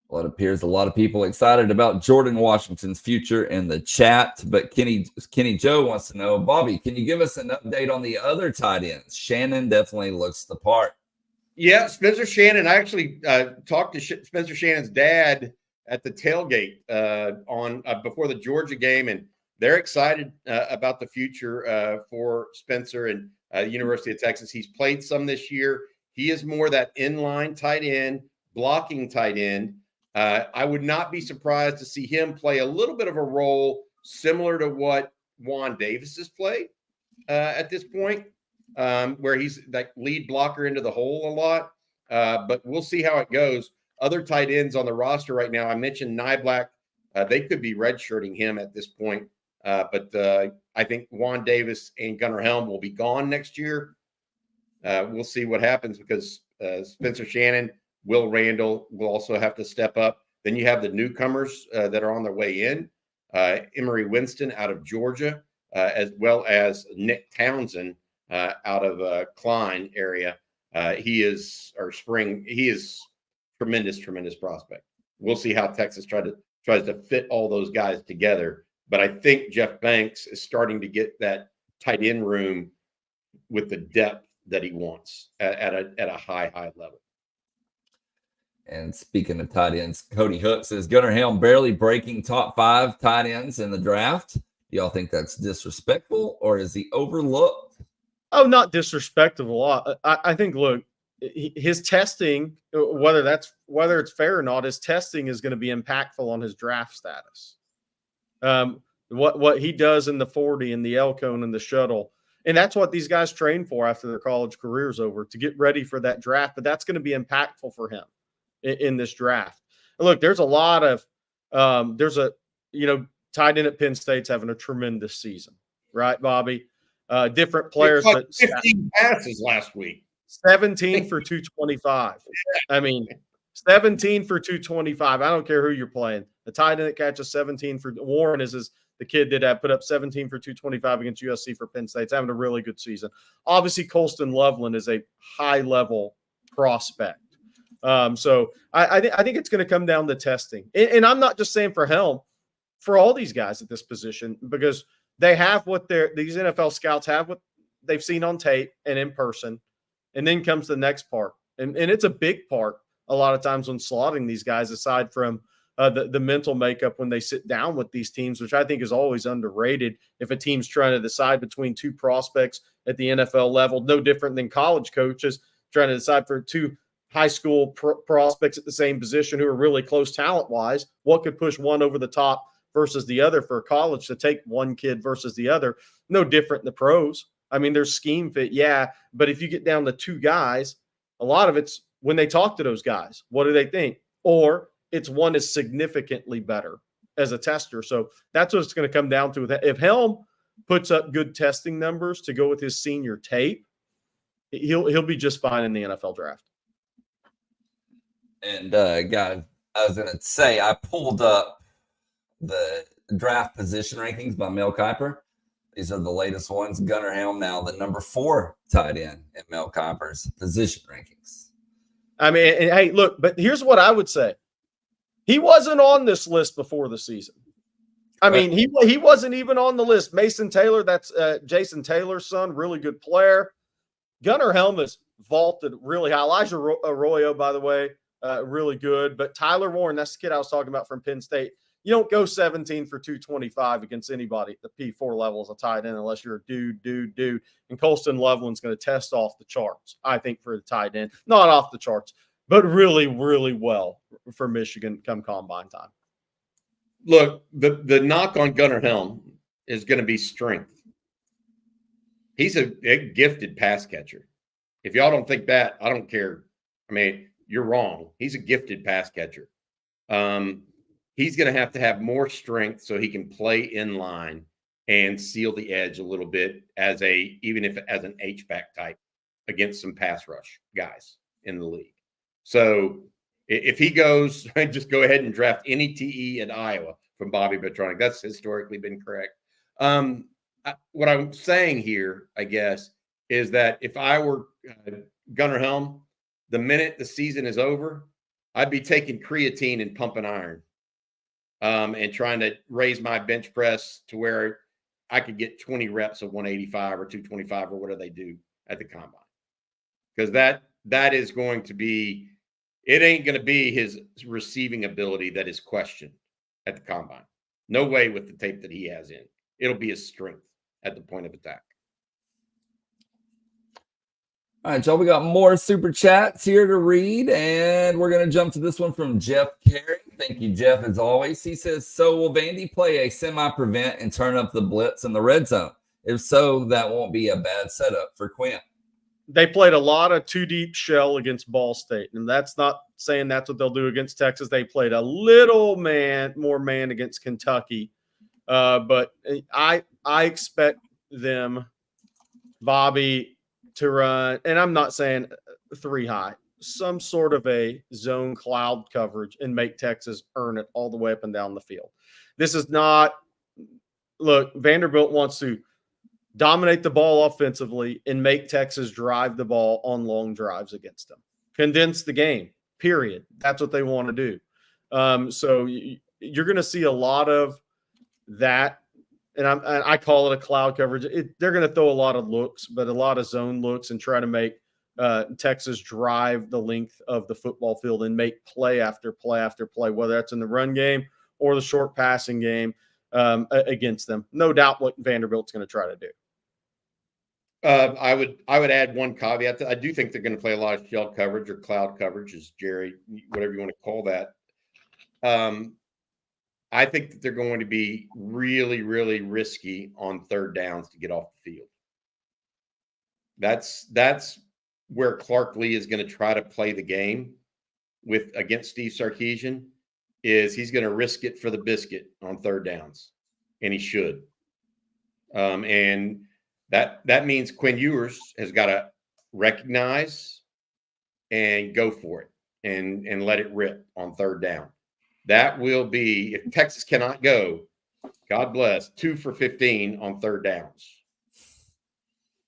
Well, it appears a lot of people excited about Jordan Washington's future in the chat, but Kenny Joe wants to know, Bobby, can you give us an update on the other tight ends? Shannon definitely looks the part. Yeah, Spencer Shannon. I actually talked to Spencer Shannon's dad at the tailgate before the Georgia game, and they're excited about the future for Spencer and University of Texas. He's played some this year. He is more that inline tight end, blocking tight end. I would not be surprised to see him play a little bit of a role similar to what Juan Davis has played at this point, where he's that lead blocker into the hole a lot. But we'll see how it goes. Other tight ends on the roster right now, I mentioned Niblack. They could be redshirting him at this point. But I think Juan Davis and Gunnar Helm will be gone next year. We'll see what happens because Spencer Shannon, Will Randall will also have to step up. Then you have the newcomers that are on their way in. Emory Winston out of Georgia, as well as Nick Townsend out of Klein area. He is tremendous prospect. We'll see how Texas tries to fit all those guys together. But I think Jeff Banks is starting to get that tight end room with the depth that he wants at a high level. And speaking of tight ends, Cody Hook says Gunnar Helm barely breaking top 5 tight ends in the draft. Do y'all think that's disrespectful or is he overlooked? Oh, not disrespectful. I think, look, his testing, whether it's fair or not, his testing is going to be impactful on his draft status. What he does in the 40 and the L-cone and the shuttle. And that's what these guys train for after their college career's over, to get ready for that draft. But that's going to be impactful for him in this draft. And look, there's a lot of tight end at Penn State's having a tremendous season, right, Bobby? Different players, but 15 passes last week. 17 for 225. I mean, 17 for 225. I don't care who you're playing. The tight end that catches 17 for Warren is the kid that put up 17 for 225 against USC for Penn State. It's having a really good season. Obviously, Colston Loveland is a high-level prospect. So I think it's going to come down to testing. And I'm not just saying for Helm, for all these guys at this position, because they have these NFL scouts have what they've seen on tape and in person. And then comes the next part. And it's a big part a lot of times when slotting these guys, aside from the mental makeup when they sit down with these teams, which I think is always underrated. If a team's trying to decide between two prospects at the NFL level, no different than college coaches trying to decide for two high school prospects at the same position who are really close talent-wise, what could push one over the top versus the other for college to take one kid versus the other. No different in the pros. I mean, there's scheme fit, yeah, but if you get down to two guys, a lot of it's when they talk to those guys, what do they think? Or it's one is significantly better as a tester. So that's what it's going to come down to. If Helm puts up good testing numbers to go with his senior tape, he'll be just fine in the NFL draft. And guys, I was going to say, I pulled up the draft position rankings by Mel Kiper. These are the latest ones. Gunnar Helm now the number 4 tight end in Mel Kiper's position rankings. I mean, and hey, look, but here's what I would say. He wasn't on this list before the season. I mean, he wasn't even on the list. Mason Taylor, that's Jason Taylor's son, really good player. Gunnar Helm is vaulted really high. Elijah Arroyo, by the way, really good. But Tyler Warren, that's the kid I was talking about from Penn State. You don't go 17 for 225 against anybody at the P4 level as a tight end unless you're a dude. And Colston Loveland's going to test off the charts, I think, for the tight end. Not off the charts, but really, really well for Michigan come combine time. Look, the knock on Gunnar Helm is going to be strength. He's a gifted pass catcher. If y'all don't think that, I don't care. I mean, you're wrong. He's a gifted pass catcher. He's going to have more strength so he can play in line and seal the edge a little bit even if as an H-back type against some pass rush guys in the league. So if he goes, just go ahead and draft any TE at Iowa from Bobby Petronic. That's historically been correct. What I'm saying here, I guess, is that if I were Gunnar Helm, the minute the season is over, I'd be taking creatine and pumping iron and trying to raise my bench press to where I could get 20 reps of 185 or 225 or whatever they do at the combine. Because that is going to be – it ain't going to be his receiving ability that is questioned at the combine. No way with the tape that he has in. It'll be his strength at the point of attack. All right, y'all, we got more super chats here to read, and we're going to jump to this one from Jeff Carey. Thank you, Jeff, as always. He says, so will Vandy play a semi-prevent and turn up the blitz in the red zone? If so, that won't be a bad setup for Quinn. They played a lot of two-deep shell against Ball State, and that's not saying that's what they'll do against Texas. They played a little more man against Kentucky, but I expect them, Bobby, to run, and I'm not saying 3 high, some sort of a zone cloud coverage and make Texas earn it all the way up and down the field. This is not – look, Vanderbilt wants to dominate the ball offensively and make Texas drive the ball on long drives against them. Condense the game, period. That's what they want to do. So you're going to see a lot of that. And I call it a cloud coverage. They're going to throw a lot of looks, but a lot of zone looks and try to make Texas drive the length of the football field and make play after play after play, whether that's in the run game or the short passing game against them. No doubt what Vanderbilt's going to try to do. I would add one caveat. I do think they're going to play a lot of shell coverage or cloud coverage, as Jerry, whatever you want to call that. I think that they're going to be really, really risky on third downs to get off the field. That's where Clark Lee is going to try to play the game against Steve Sarkisian. Is he's going to risk it for the biscuit on third downs, and he should. And that means Quinn Ewers has got to recognize and go for it and let it rip on third down. That will be, if Texas cannot go, God bless, 2 for 15 on third downs.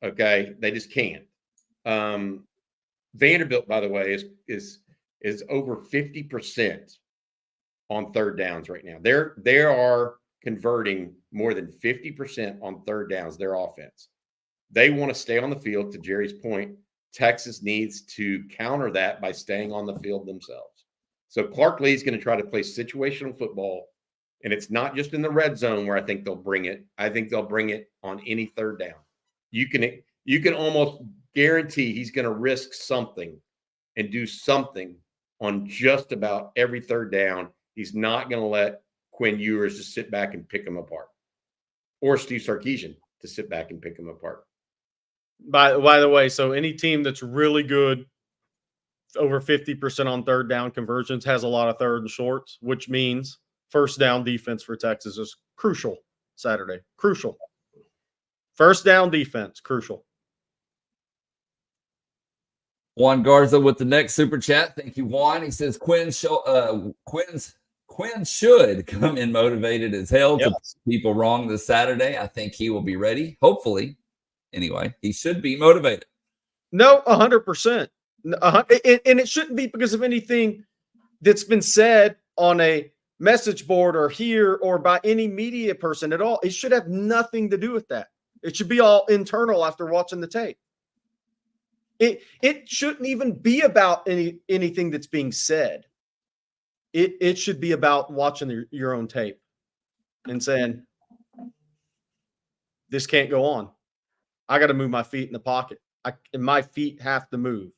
Okay, they just can't. Vanderbilt, by the way, is over 50% on third downs right now. They are converting more than 50% on third downs, their offense. They want to stay on the field, to Jerry's point, Texas needs to counter that by staying on the field themselves. So Clark Lee's going to try to play situational football, and it's not just in the red zone where I think they'll bring it. I think they'll bring it on any third down. You can almost guarantee he's going to risk something and do something on just about every third down. He's not going to let Quinn Ewers just sit back and pick them apart, or Steve Sarkisian to sit back and pick them apart. By the way, so any team that's really good, over 50% on third down conversions, has a lot of third and shorts, which means first down defense for Texas is crucial Saturday. Crucial. First down defense, crucial. Juan Garza with the next super chat. Thank you, Juan. He says Quinn should come in motivated as hell to prove people wrong this Saturday. I think he will be ready. Hopefully. Anyway, he should be motivated. No, 100%. And it shouldn't be because of anything that's been said on a message board or here or by any media person at all. It should have nothing to do with that. It should be all internal after watching the tape. It shouldn't even be about anything that's being said. It should be about watching your own tape and saying, this can't go on. I got to move my feet in the pocket. And my feet have to move.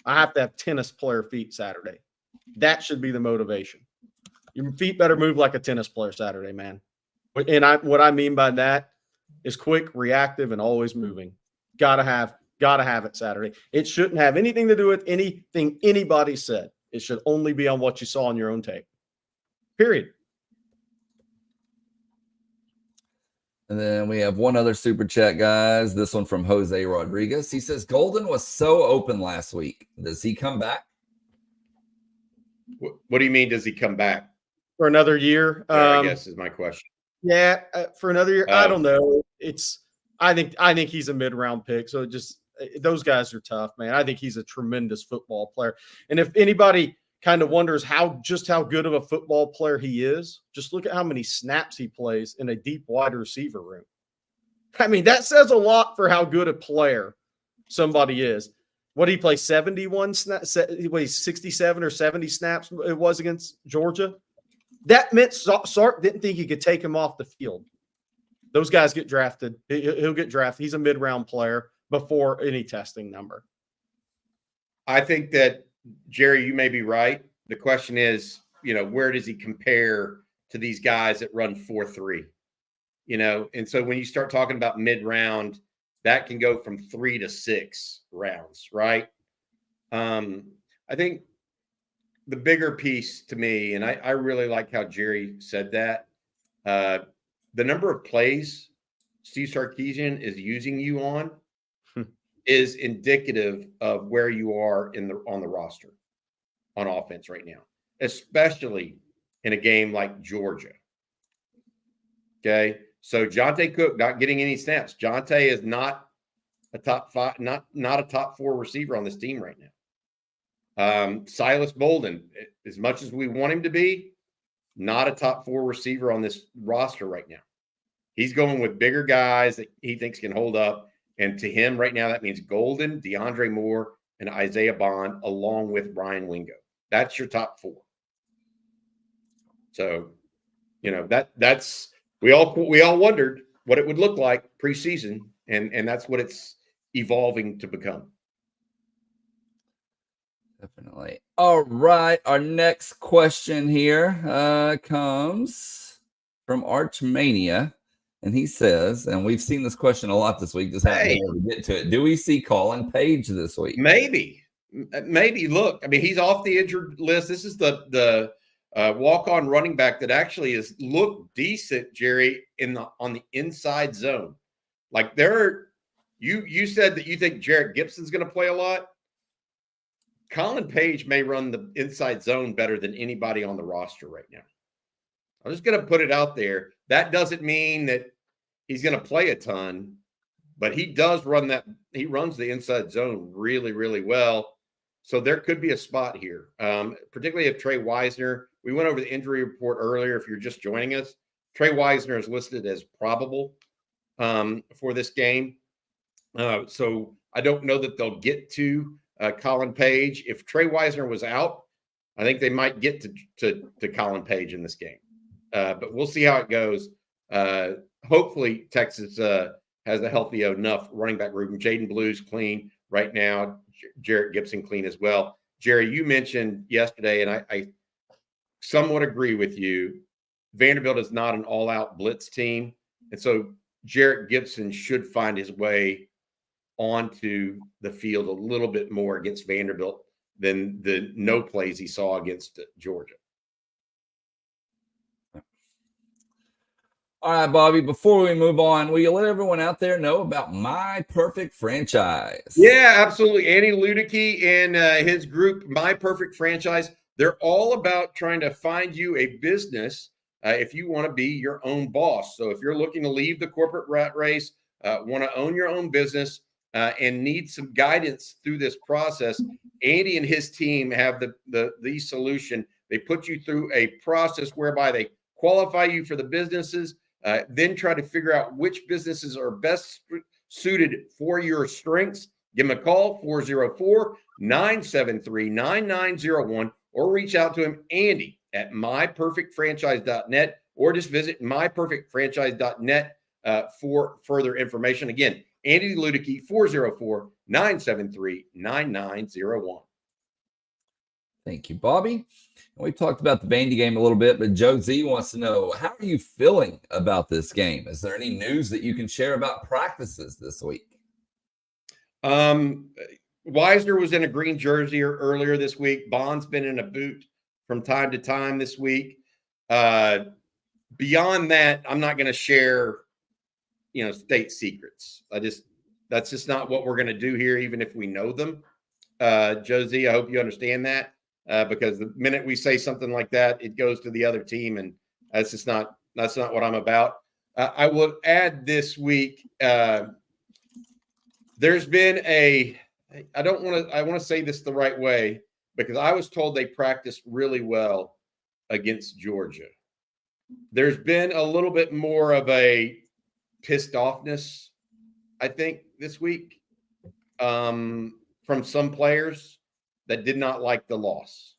I have to have tennis player feet Saturday. That should be the motivation. Your feet better move like a tennis player Saturday, man. And what I mean by that is quick, reactive, and always moving. Gotta have it Saturday. It shouldn't have anything to do with anything anybody said. It should only be on what you saw on your own tape. Period. And then we have one other super chat, guys. This one from Jose Rodriguez. He says, Golden was so open last week. Does he come back? What do you mean, does he come back? For another year? I guess is my question. Yeah, for another year. I don't know. I think he's a mid-round pick. So those guys are tough, man. I think he's a tremendous football player. And if anybody kind of wonders how good of a football player he is, just look at how many snaps he plays in a deep wide receiver room. I mean, that says a lot for how good a player somebody is. What did he play? 71 snaps? 67 or 70 snaps it was against Georgia. That meant Sark didn't think he could take him off the field. Those guys get drafted. He'll get drafted. He's a mid-round player before any testing number. I think that, Jerry, you may be right. The question is, where does he compare to these guys that run 4.3? And so when you start talking about mid-round, that can go from 3 to 6 rounds, right? I think the bigger piece to me, and I really like how Jerry said that, the number of plays Steve Sarkisian is using you on is indicative of where you are on the roster on offense right now, especially in a game like Georgia. Okay. So Jonte Cook not getting any snaps. Jonte is not a top 5, not a top 4 receiver on this team right now. Silas Bolden, as much as we want him to be, not a top 4 receiver on this roster right now. He's going with bigger guys that he thinks can hold up. And to him right now, that means Golden, DeAndre Moore, and Isaiah Bond, along with Brian Wingo. That's your top 4. So, that's we all wondered what it would look like preseason, and that's what it's evolving to become. Definitely. All right. Our next question here comes from Archmania. And he says, and we've seen this question a lot this week, just haven't been able to get to it. Do we see Colin Page this week? Maybe. Look, I mean, he's off the injured list. This is the walk-on running back that actually has looked decent, Jerry, on the inside zone. Like you said that you think Jarrett Gibson's going to play a lot. Colin Page may run the inside zone better than anybody on the roster right now. I'm just going to put it out there. That doesn't mean that he's going to play a ton, but he does run that. He runs the inside zone really, really well. So there could be a spot here, particularly if Trey Wisner. We went over the injury report earlier. If you're just joining us, Trey Wisner is listed as probable for this game. So I don't know that they'll get to Colin Page. If Trey Wisner was out, I think they might get to Colin Page in this game. But we'll see how it goes. Hopefully, Texas has a healthy enough running back group. Jaden Blue's clean right now. Jarrett Gibson clean as well. Jerry, you mentioned yesterday, and I somewhat agree with you. Vanderbilt is not an all-out blitz team, and so Jarrett Gibson should find his way onto the field a little bit more against Vanderbilt than the no plays he saw against Georgia. All right, Bobby, before we move on, will you let everyone out there know about My Perfect Franchise? Yeah, absolutely. Andy Ludicky and his group, My Perfect Franchise, they're all about trying to find you a business if you want to be your own boss. So if you're looking to leave the corporate rat race, want to own your own business, and need some guidance through this process, Andy and his team have the solution. They put you through a process whereby they qualify you for the businesses, then try to figure out which businesses are best suited for your strengths. Give them a call, 404-973-9901, or reach out to him, Andy, at myperfectfranchise.net, or just visit myperfectfranchise.net for further information. Again, Andy Ludicky, 404-973-9901. Thank you, Bobby. We talked about the Vandy game a little bit, but Joe Z wants to know, how are you feeling about this game? Is there any news that you can share about practices this week? Wisner was in a green jersey earlier this week. Bond's been in a boot from time to time this week. Beyond that, I'm not going to share, state secrets. That's just not what we're going to do here, even if we know them. Josie, I hope you understand that, because the minute we say something like that, it goes to the other team, and that's not what I'm about. I will add this week, there's been I want to say this the right way, because I was told they practiced really well against Georgia. There's been a little bit more of a pissed offness, I think, this week from some players that did not like the loss.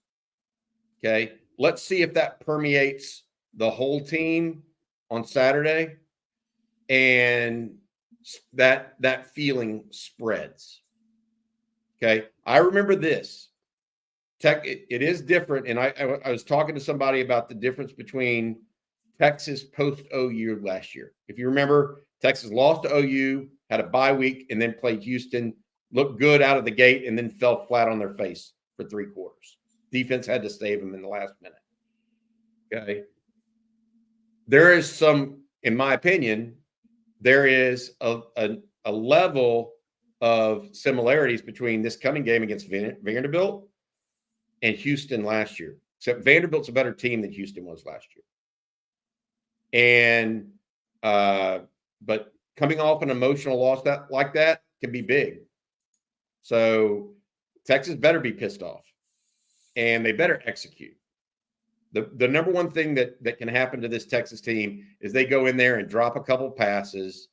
Okay. Let's see if that permeates the whole team on Saturday and that feeling spreads. Okay. I remember this. It is different. And I was talking to somebody about the difference between Texas post OU last year. If you remember, Texas lost to OU, had a bye week, and then played Houston, looked good out of the gate, and then fell flat on their face for 3 quarters. Defense had to save them in the last minute. Okay. There is in my opinion, there is a level of similarities between this coming game against Vanderbilt and Houston last year, except Vanderbilt's a better team than Houston was last year. And, but coming off an emotional loss like that can be big. So Texas better be pissed off, and they better execute. The number one thing that can happen to this Texas team is they go in there and drop a couple passes,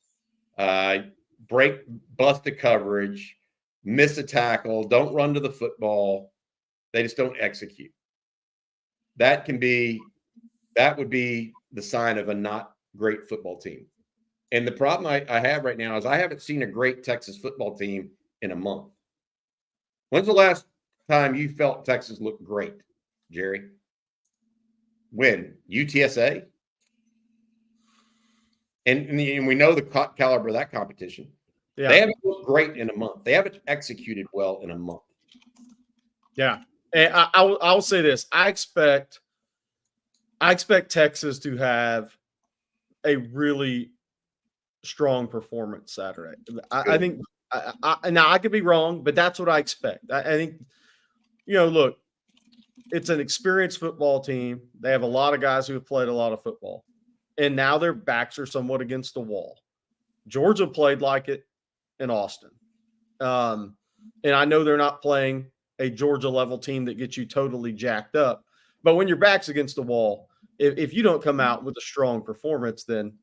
bust a coverage, miss a tackle, don't run to the football. They just don't execute. That would be the sign of a not great football team. And the problem I have right now is I haven't seen a great Texas football team in a month. When's the last time you felt Texas looked great, Jerry? When? UTSA? And we know the caliber of that competition. Yeah. They haven't looked great in a month. They haven't executed well in a month. Yeah. And I'll say this. I expect Texas to have a really strong performance Saturday. I think now I could be wrong, but that's what I expect. I think, look, it's an experienced football team. They have a lot of guys who have played a lot of football, and now their backs are somewhat against the wall. Georgia played like it in Austin. And I know they're not playing a Georgia level team that gets you totally jacked up, but when your back's against the wall, if you don't come out with a strong performance, then,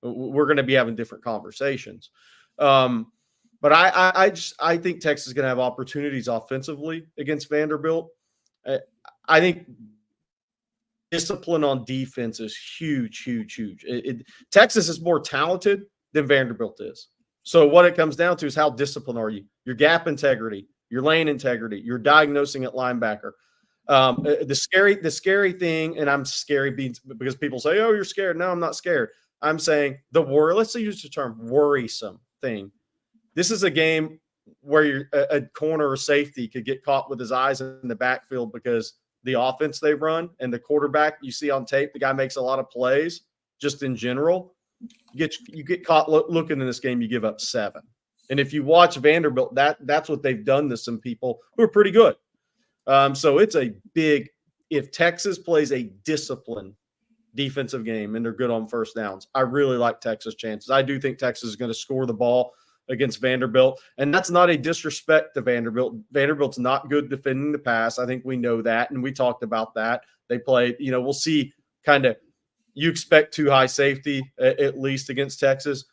we're going to be having different conversations. But But I think Texas is going to have opportunities offensively against Vanderbilt. I think discipline on defense is huge, huge, huge. Texas is more talented than Vanderbilt is. So what it comes down to is how disciplined are you? Your gap integrity, your lane integrity, your diagnosing at linebacker. The scary thing, and I'm scary because people say, "Oh, you're scared." No, I'm not scared. I'm saying let's use the term worrisome thing. This is a game where a corner or safety could get caught with his eyes in the backfield because the offense they run and the quarterback you see on tape, the guy makes a lot of plays just in general. You get caught looking in this game, you give up 7. And if you watch Vanderbilt, that's what they've done to some people who are pretty good. So it's a big – if Texas plays a disciplined defensive game and they're good on first downs, I really like Texas' chances. I do think Texas is going to score the ball against Vanderbilt, and that's not a disrespect to Vanderbilt. Vanderbilt's not good defending the pass. I think we know that, and we talked about that. They played – we'll see kind of – you expect too high safety at least against Texas.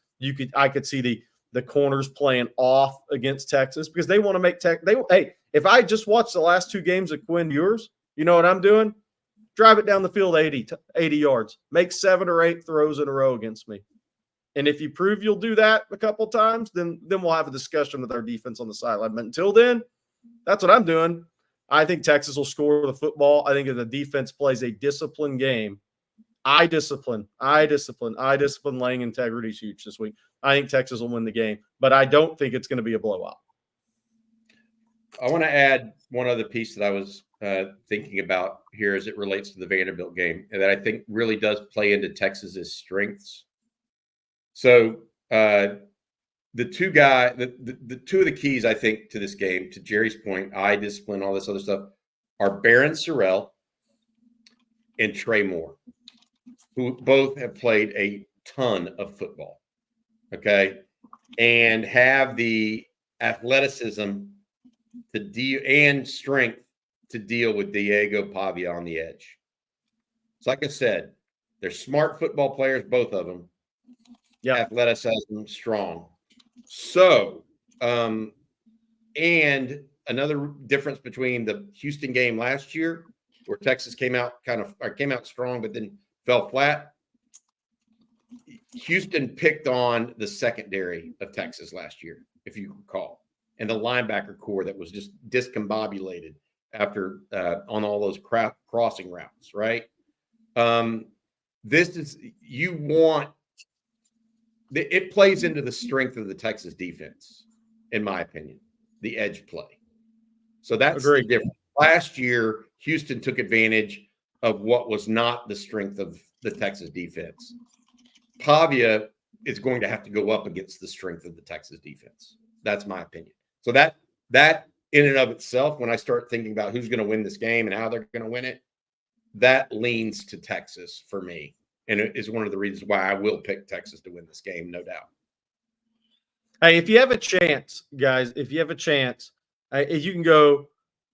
I could see the corners playing off against Texas because they want to make hey, if I just watch the last 2 games of Quinn Ewers, you know what I'm doing? Drive it down the field 80 yards. Make 7 or 8 throws in a row against me. And if you prove you'll do that a couple times, then we'll have a discussion with our defense on the sideline. But until then, that's what I'm doing. I think Texas will score the football. I think if the defense plays a disciplined game, I discipline laying integrity is huge this week. I think Texas will win the game, but I don't think it's going to be a blowout. I want to add one other piece that I was thinking about here as it relates to the Vanderbilt game, and that I think really does play into Texas's strengths. So the two of the keys, I think, to this game, to Jerry's point, eye discipline, all this other stuff, are Barron Sorrell and Trey Moore, who both have played a ton of football, okay, and have the athleticism to deal and strength to deal with Diego Pavia on the edge. So like I said, they're smart football players, both of them. Yeah, athleticism, strong. So, and another difference between the Houston game last year, where Texas came out strong, but then fell flat. Houston picked on the secondary of Texas last year, if you recall, and the linebacker core that was just discombobulated after on all those crossing routes, right? It plays into the strength of the Texas defense, in my opinion, the edge play. So that's the difference. Last year, Houston took advantage of what was not the strength of the Texas defense. Pavia is going to have to go up against the strength of the Texas defense. That's my opinion. So that in and of itself, when I start thinking about who's going to win this game and how they're going to win it, that leans to Texas for me. And it is one of the reasons why I will pick Texas to win this game, no doubt. Hey, if you have a chance, guys, you can go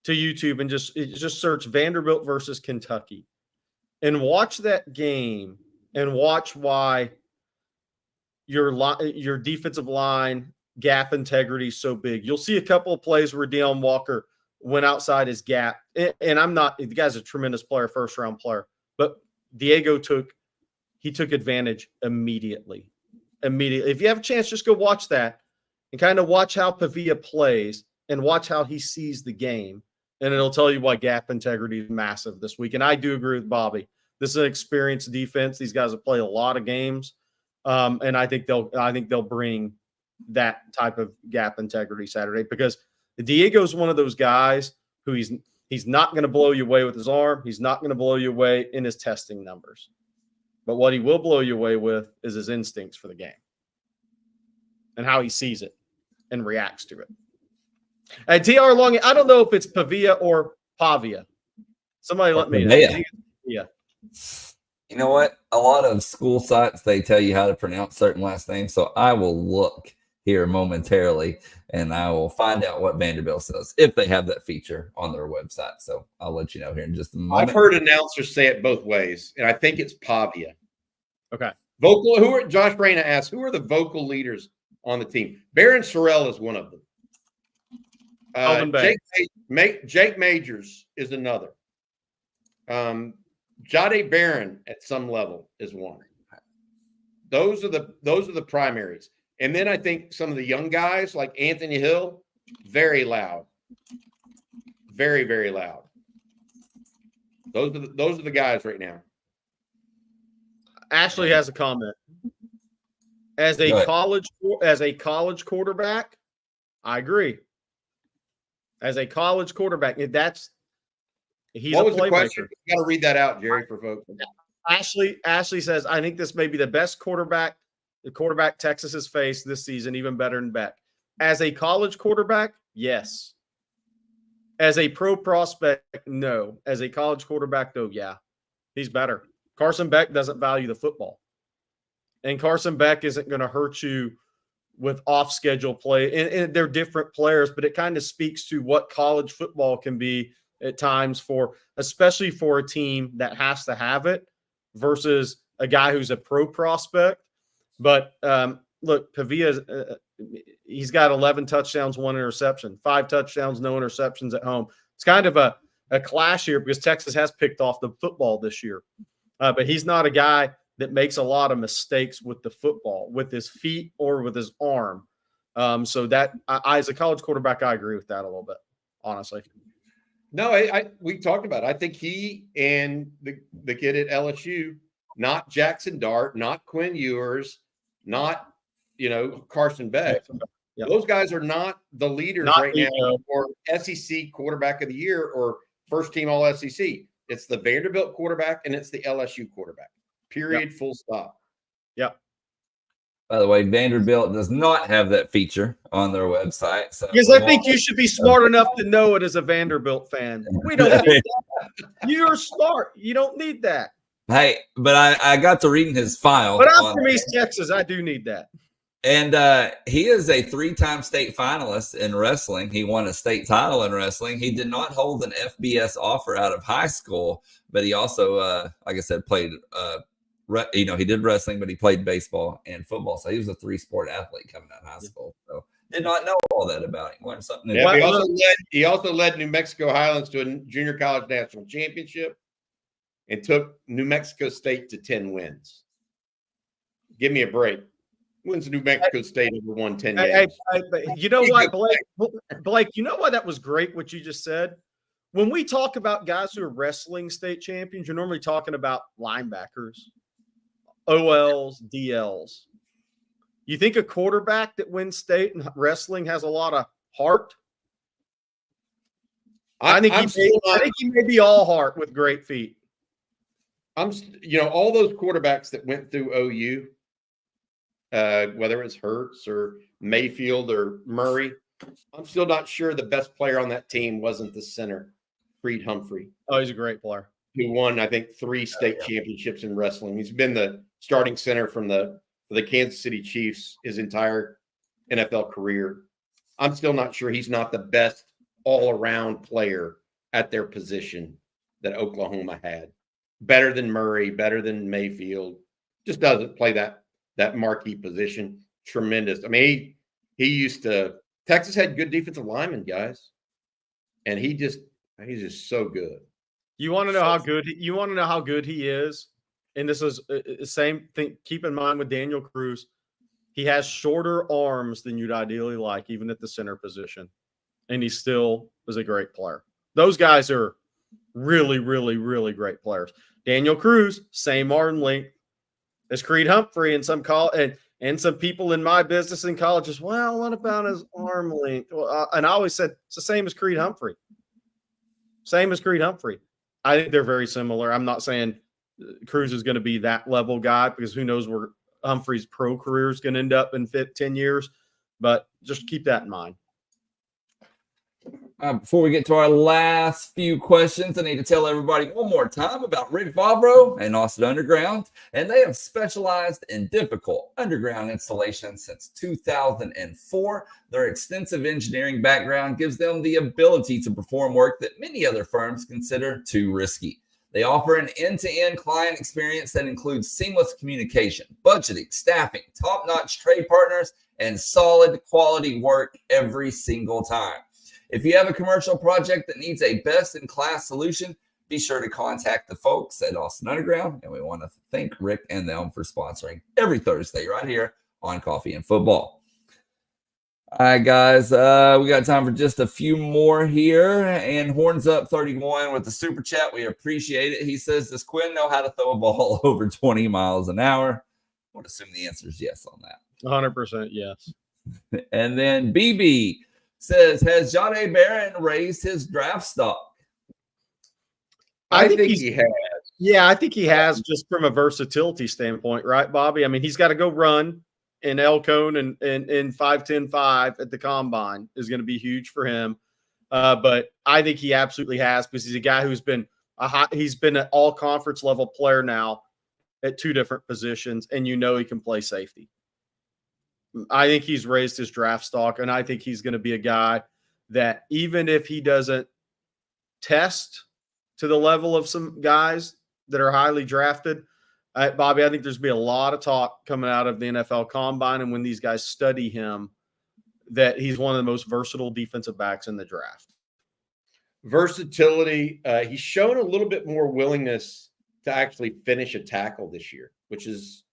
to YouTube and just search Vanderbilt versus Kentucky and watch that game and watch why your defensive line gap integrity is so big. You'll see a couple of plays where Deion Walker went outside his gap. And the guy's a tremendous player, first-round player. But Diego took advantage immediately. If you have a chance, just go watch that and kind of watch how Pavia plays and watch how he sees the game. And it'll tell you why gap integrity is massive this week. And I do agree with Bobby. This is an experienced defense. These guys have played a lot of games. And I think they'll bring that type of gap integrity Saturday, because Diego's one of those guys who he's not going to blow you away with his arm. He's not going to blow you away in his testing numbers. But what he will blow you away with is his instincts for the game and how he sees it and reacts to it. And TR Long, I don't know if it's Pavia or Pavia. Somebody let me know. Yeah. You know what? A lot of school sites, they tell you how to pronounce certain last names. So I will look here momentarily and I will find out what Vanderbilt says if they have that feature on their website. So I'll let you know here in just a moment. I've heard announcers say it both ways, and I think it's Pavia. Okay. Josh Reyna asks, who are the vocal leaders on the team. Baron Sorrell is one of them. Jake Majors is another. Jade Barron at some level is one. Those are the primaries. And then I think some of the young guys like Anthony Hill, very loud. Very, very loud. Those are the guys right now. Ashley has a comment. As a college quarterback, I agree. As a college quarterback, he's what a was the playmaker. question? You got to read that out, Jerry, for folks. Ashley says, I think this may be the best quarterback Texas has faced this season, even better than Beck. As a college quarterback, yes. As a pro prospect, no. As a college quarterback, though, yeah. He's better. Carson Beck doesn't value the football. And Carson Beck isn't going to hurt you with off-schedule play. And they're different players, but it kind of speaks to what college football can be at times especially for a team that has to have it versus a guy who's a pro prospect. But look, Pavia, he's got 11 touchdowns, 1 interception, 5 touchdowns, no interceptions at home. It's kind of a clash here because Texas has picked off the football this year. But he's not a guy that makes a lot of mistakes with the football, with his feet or with his arm. So that as a college quarterback, I agree with that a little bit, honestly. No, we talked about it. I think he and the kid at LSU, not Jackson Dart, not Quinn Ewers, not Carson Beck. Yep. Those guys are not the leaders now for SEC quarterback of the year or first team all SEC. It's the Vanderbilt quarterback and it's the LSU quarterback. Period. Yep. Full stop. Yep. By the way, Vanderbilt does not have that feature on their website. So because I think you should be smart enough to know it as a Vanderbilt fan. We don't need that. You're smart. You don't need that. Hey, but I got to reading his file. But I'm from East Texas. I do need that. And he is a 3-time state finalist in wrestling. He won a state title in wrestling. He did not hold an FBS offer out of high school, but he also, like I said, played he did wrestling, but he played baseball and football. So he was a 3-sport athlete coming out of high school. So did not know all that about him. Learned something new. Yeah, he also led New Mexico Highlands to a junior college national championship and took New Mexico State to 10 wins. Give me a break. When's New Mexico State ever won 10 games? But you know what, Blake, you know why that was great, what you just said? When we talk about guys who are wrestling state champions, you're normally talking about linebackers, OLs, DLs. You think a quarterback that wins state and wrestling has a lot of heart? I think he may be all heart with great feet. All those quarterbacks that went through OU, whether it's Hurts or Mayfield or Murray, I'm still not sure the best player on that team wasn't the center, Creed Humphrey. Oh, he's a great player. Who won, I think, 3 state championships in wrestling. He's been the starting center for the Kansas City Chiefs his entire NFL career. I'm still not sure he's not the best all-around player at their position that Oklahoma had. Better than Murray, better than Mayfield. Just doesn't play that marquee position. Tremendous. I mean, he used to – Texas had good defensive linemen, guys. And he's just so good. You want to know how good he is? And this is the same thing. Keep in mind with Daniel Cruz, he has shorter arms than you'd ideally like, even at the center position. And he still is a great player. Those guys are really, really, really great players. Daniel Cruz, same arm length as Creed Humphrey, and some people in my business in college is, well, what about his arm length? Well, and I always said it's the same as Creed Humphrey. Same as Creed Humphrey. I think they're very similar. I'm not saying Cruz is going to be that level guy because who knows where Humphrey's pro career is going to end up in 10 years. But just keep that in mind. Before we get to our last few questions, I need to tell everybody one more time about Rick Favreau and Austin Underground. And they have specialized in difficult underground installations since 2004. Their extensive engineering background gives them the ability to perform work that many other firms consider too risky. They offer an end-to-end client experience that includes seamless communication, budgeting, staffing, top-notch trade partners, and solid quality work every single time. If you have a commercial project that needs a best-in-class solution, be sure to contact the folks at Austin Underground. And we want to thank Rick and them for sponsoring every Thursday right here on Coffee and Football. All right, guys, we got time for just a few more here. And Horns Up 31 with the super chat. We appreciate it. He says, does Quinn know how to throw a ball over 20 miles an hour? I would assume the answer is yes on that. 100% yes. And then BB says, has Jahdae Barron raised his draft stock? I think he has. Yeah, I think he has, just from a versatility standpoint, right, Bobby? I mean, he's got to go run in Elkhorn and 5.10.5 at the combine is going to be huge for him. But I think he absolutely has, because he's a guy who's been he's been an all conference level player now at 2 different positions, and he can play safety. I think he's raised his draft stock, and I think he's going to be a guy that, even if he doesn't test to the level of some guys that are highly drafted, Bobby, I think there's been a lot of talk coming out of the NFL Combine, and when these guys study him, that he's one of the most versatile defensive backs in the draft. Versatility. He's shown a little bit more willingness to actually finish a tackle this year, which is,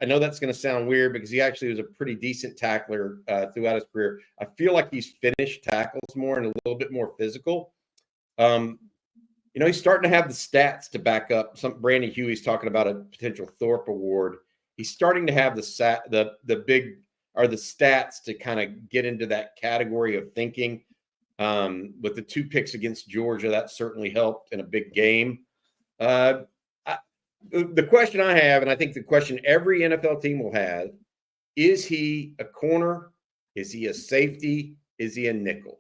I know that's going to sound weird, because he actually was a pretty decent tackler throughout his career. I feel like he's finished tackles more and a little bit more physical. He's starting to have the stats to back up. Brandon Huey's talking about a potential Thorpe Award. He's starting to have the stats to kind of get into that category of thinking. With the 2 picks against Georgia, that certainly helped in a big game. The question I have, and I think the question every NFL team will have, is he a corner? Is he a safety? Is he a nickel?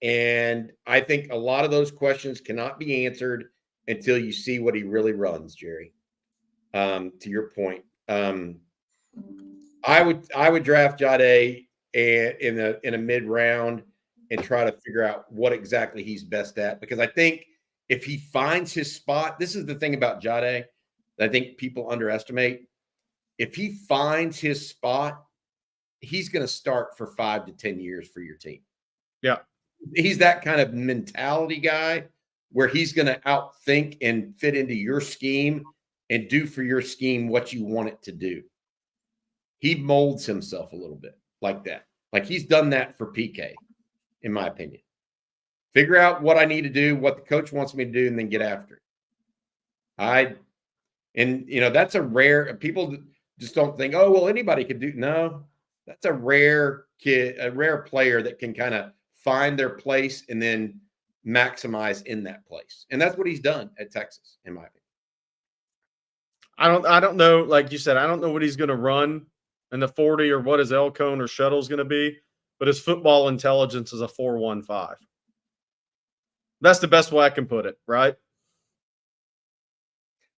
And I think a lot of those questions cannot be answered until you see what he really runs, Jerry. To your point, I would draft Jahdae in a mid round and try to figure out what exactly he's best at, because I think if he finds his spot, this is the thing about Jahdae that I think people underestimate. If he finds his spot, he's going to start for 5 to 10 years for your team. Yeah. He's that kind of mentality guy where he's going to outthink and fit into your scheme and do for your scheme what you want it to do. He molds himself a little bit like that. Like he's done that for PK, in my opinion. Figure out what I need to do, what the coach wants me to do, and then get after it. That's a rare, people just don't think, oh, well, anybody could do. No, that's a rare player that can kind of find their place and then maximize in that place. And that's what he's done at Texas, in my opinion. I don't know, like you said, I don't know what he's going to run in the 40 or what his Elkhorn or shuttle is going to be, but his football intelligence is a 4.15. That's the best way I can put it, right?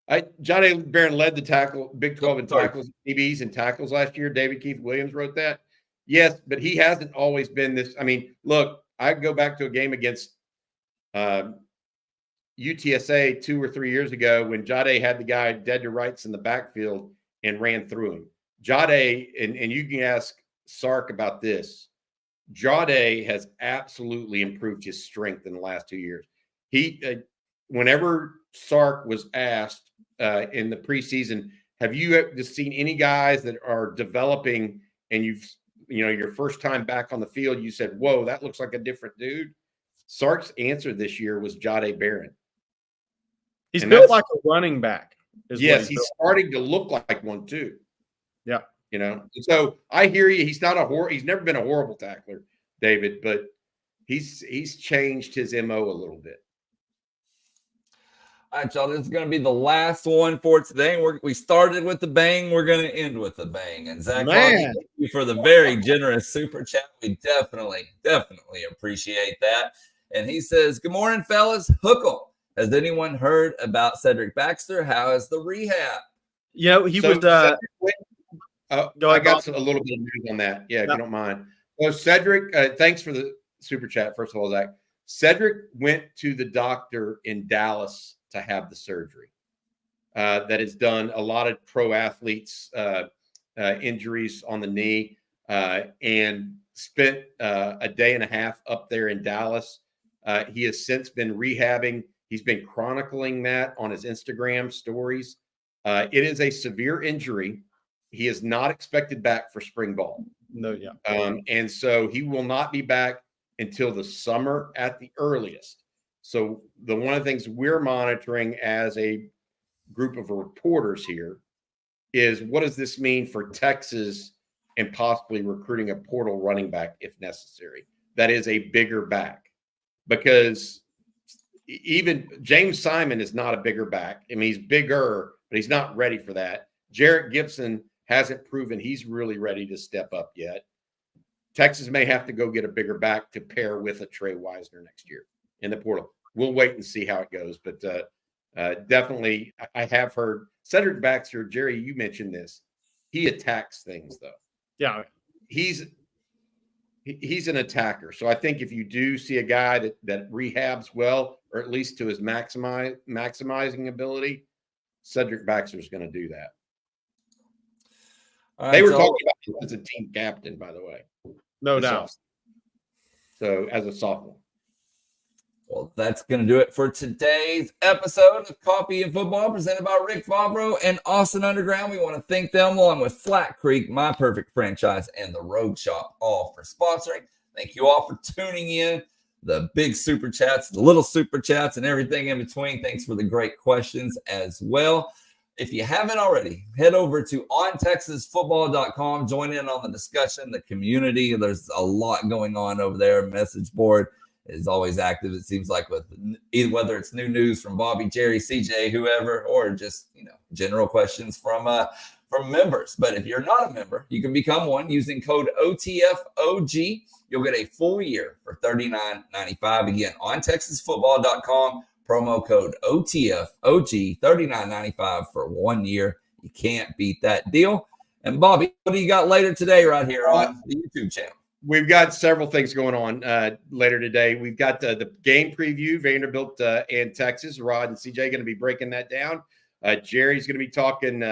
Jahdae Barron led the Big 12 in tackles, DBs and tackles last year. David Keith Williams wrote that. Yes, but he hasn't always been this. I mean, look, I go back to a game against UTSA 2 or 3 years ago when Jahdae had the guy dead to rights in the backfield and ran through him. Jahdae, and you can ask Sark about this, Jahdae has absolutely improved his strength in the last 2 years. He, whenever Sark was asked in the preseason, have you just seen any guys that are developing and your first time back on the field, you said, whoa, that looks like a different dude? Sark's answer this year was Jahdae Barron. He's built like a running back. Yes, he's starting to look like one too. Yeah. So I hear you. He's never been a horrible tackler, David, but he's changed his MO a little bit. All right, y'all. This is going to be the last one for today. We started with the bang. We're going to end with the bang. And Zach, thank you for the very generous super chat. We definitely appreciate that. And he says, "Good morning, fellas. Hook'em. Has anyone heard about Cedric Baxter? How is the rehab?" He was. I got a little bit of news on that. Yeah, if you don't mind. So Cedric, thanks for the super chat. First of all, Zach. Cedric went to the doctor in Dallas to have the surgery. That has done a lot of pro athletes injuries on the knee, and spent a day and a half up there in Dallas. He has since been rehabbing. He's been chronicling that on his Instagram stories. It is a severe injury. He is not expected back for spring ball. No, yeah. And so he will not be back until the summer at the earliest. So one of the things we're monitoring as a group of reporters here is, what does this mean for Texas and possibly recruiting a portal running back if necessary? That is a bigger back, because even James Simon is not a bigger back. I mean, he's bigger, but he's not ready for that. Jarrett Gibson hasn't proven he's really ready to step up yet. Texas may have to go get a bigger back to pair with a Trey Wisner next year in the portal. We'll wait and see how it goes. But definitely, I have heard Cedric Baxter, Jerry, you mentioned this. He attacks things, though. Yeah. He's an attacker. So I think if you do see a guy that rehabs well, or at least to his maximizing ability, Cedric Baxter is going to do that. They were talking about him as a team captain, by the way. No doubt. So as a sophomore. Well, that's going to do it for today's episode of Coffee and Football, presented by Rick Favreau and Austin Underground. We want to thank them, along with Flat Creek, My Perfect Franchise, and The Road Shop, all for sponsoring. Thank you all for tuning in. The big super chats, the little super chats, and everything in between. Thanks for the great questions as well. If you haven't already, head over to ontexasfootball.com. Join in on the discussion, the community. There's a lot going on over there. Message board is always active, it seems like, with either whether it's new news from Bobby, Jerry, CJ, whoever, or just general questions from members. But if you're not a member, you can become one using code OTFOG. You'll get a full year for $39.95. Again, ontexasfootball.com. Promo code OTFOG, $39.95 for 1 year. You can't beat that deal. And Bobby, what do you got later today right here on the YouTube channel? We've got several things going on later today. We've got the game preview, Vanderbilt and Texas. Rod and CJ going to be breaking that down. Jerry's going to be talking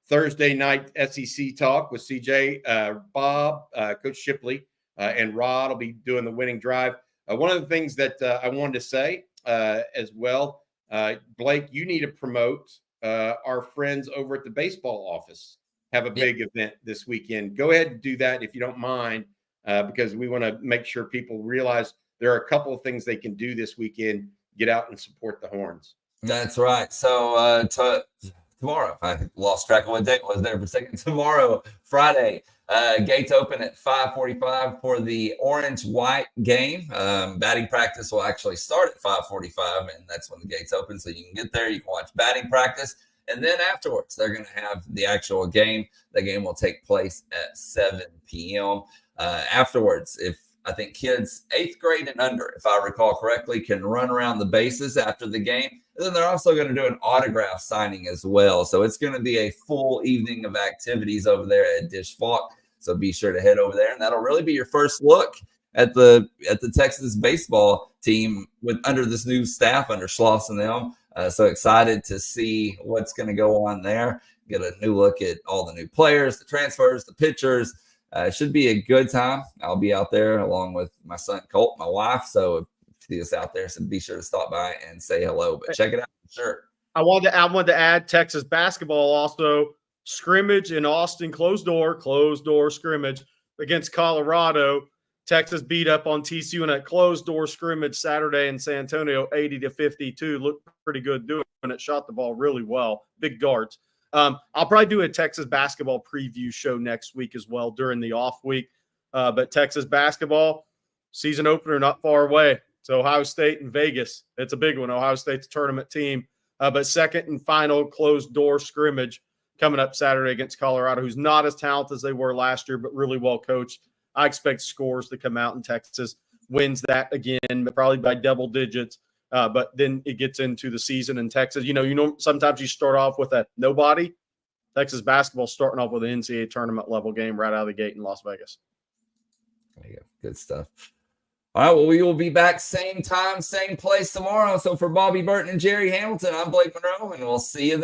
Thursday night SEC talk with CJ, Bob, Coach Shipley, and Rod will be doing the winning drive. One of the things that I wanted to say as well, Blake, you need to promote our friends over at the baseball office. Have a big event this weekend. Go ahead and do that if you don't mind, because we want to make sure people realize there are a couple of things they can do this weekend. Get out and support the Horns. That's right. So tomorrow, I lost track of what day it was there for a second. Tomorrow, Friday, gates open at 5:45 for the orange-white game. Batting practice will actually start at 5:45, and that's when the gates open. So you can get there, you can watch batting practice, and then afterwards, they're going to have the actual game. The game will take place at 7 p.m. Afterwards, I think kids 8th grade and under, if I recall correctly, can run around the bases after the game. And then they're also going to do an autograph signing as well. So it's going to be a full evening of activities over there at Dish Falk. So be sure to head over there. And that'll really be your first look at the Texas baseball team under this new staff under Schloss and them. So excited to see what's going to go on there. Get a new look at all the new players, the transfers, the pitchers. It should be a good time. I'll be out there along with my son Colt, my wife. So if you see us out there, so be sure to stop by and say hello. But check it out for sure. I wanted to add Texas basketball also scrimmage in Austin, closed door scrimmage against Colorado. Texas beat up on TCU in a closed door scrimmage Saturday in San Antonio, 80-52. Looked pretty good doing it. Shot the ball really well. Big guards. I'll probably do a Texas basketball preview show next week as well during the off week. But Texas basketball season opener not far away. So Ohio State and Vegas. It's a big one. Ohio State's a tournament team. But second and final closed door scrimmage coming up Saturday against Colorado, who's not as talented as they were last year, but really well coached. I expect scores to come out, and Texas wins that again, but probably by double digits. But then it gets into the season in Texas. Sometimes you start off with a nobody. Texas basketball starting off with an NCAA tournament level game right out of the gate in Las Vegas. There you go. Good stuff. All right, well, we will be back same time, same place tomorrow. So for Bobby Burton and Jerry Hamilton, I'm Blake Monroe, and we'll see you then.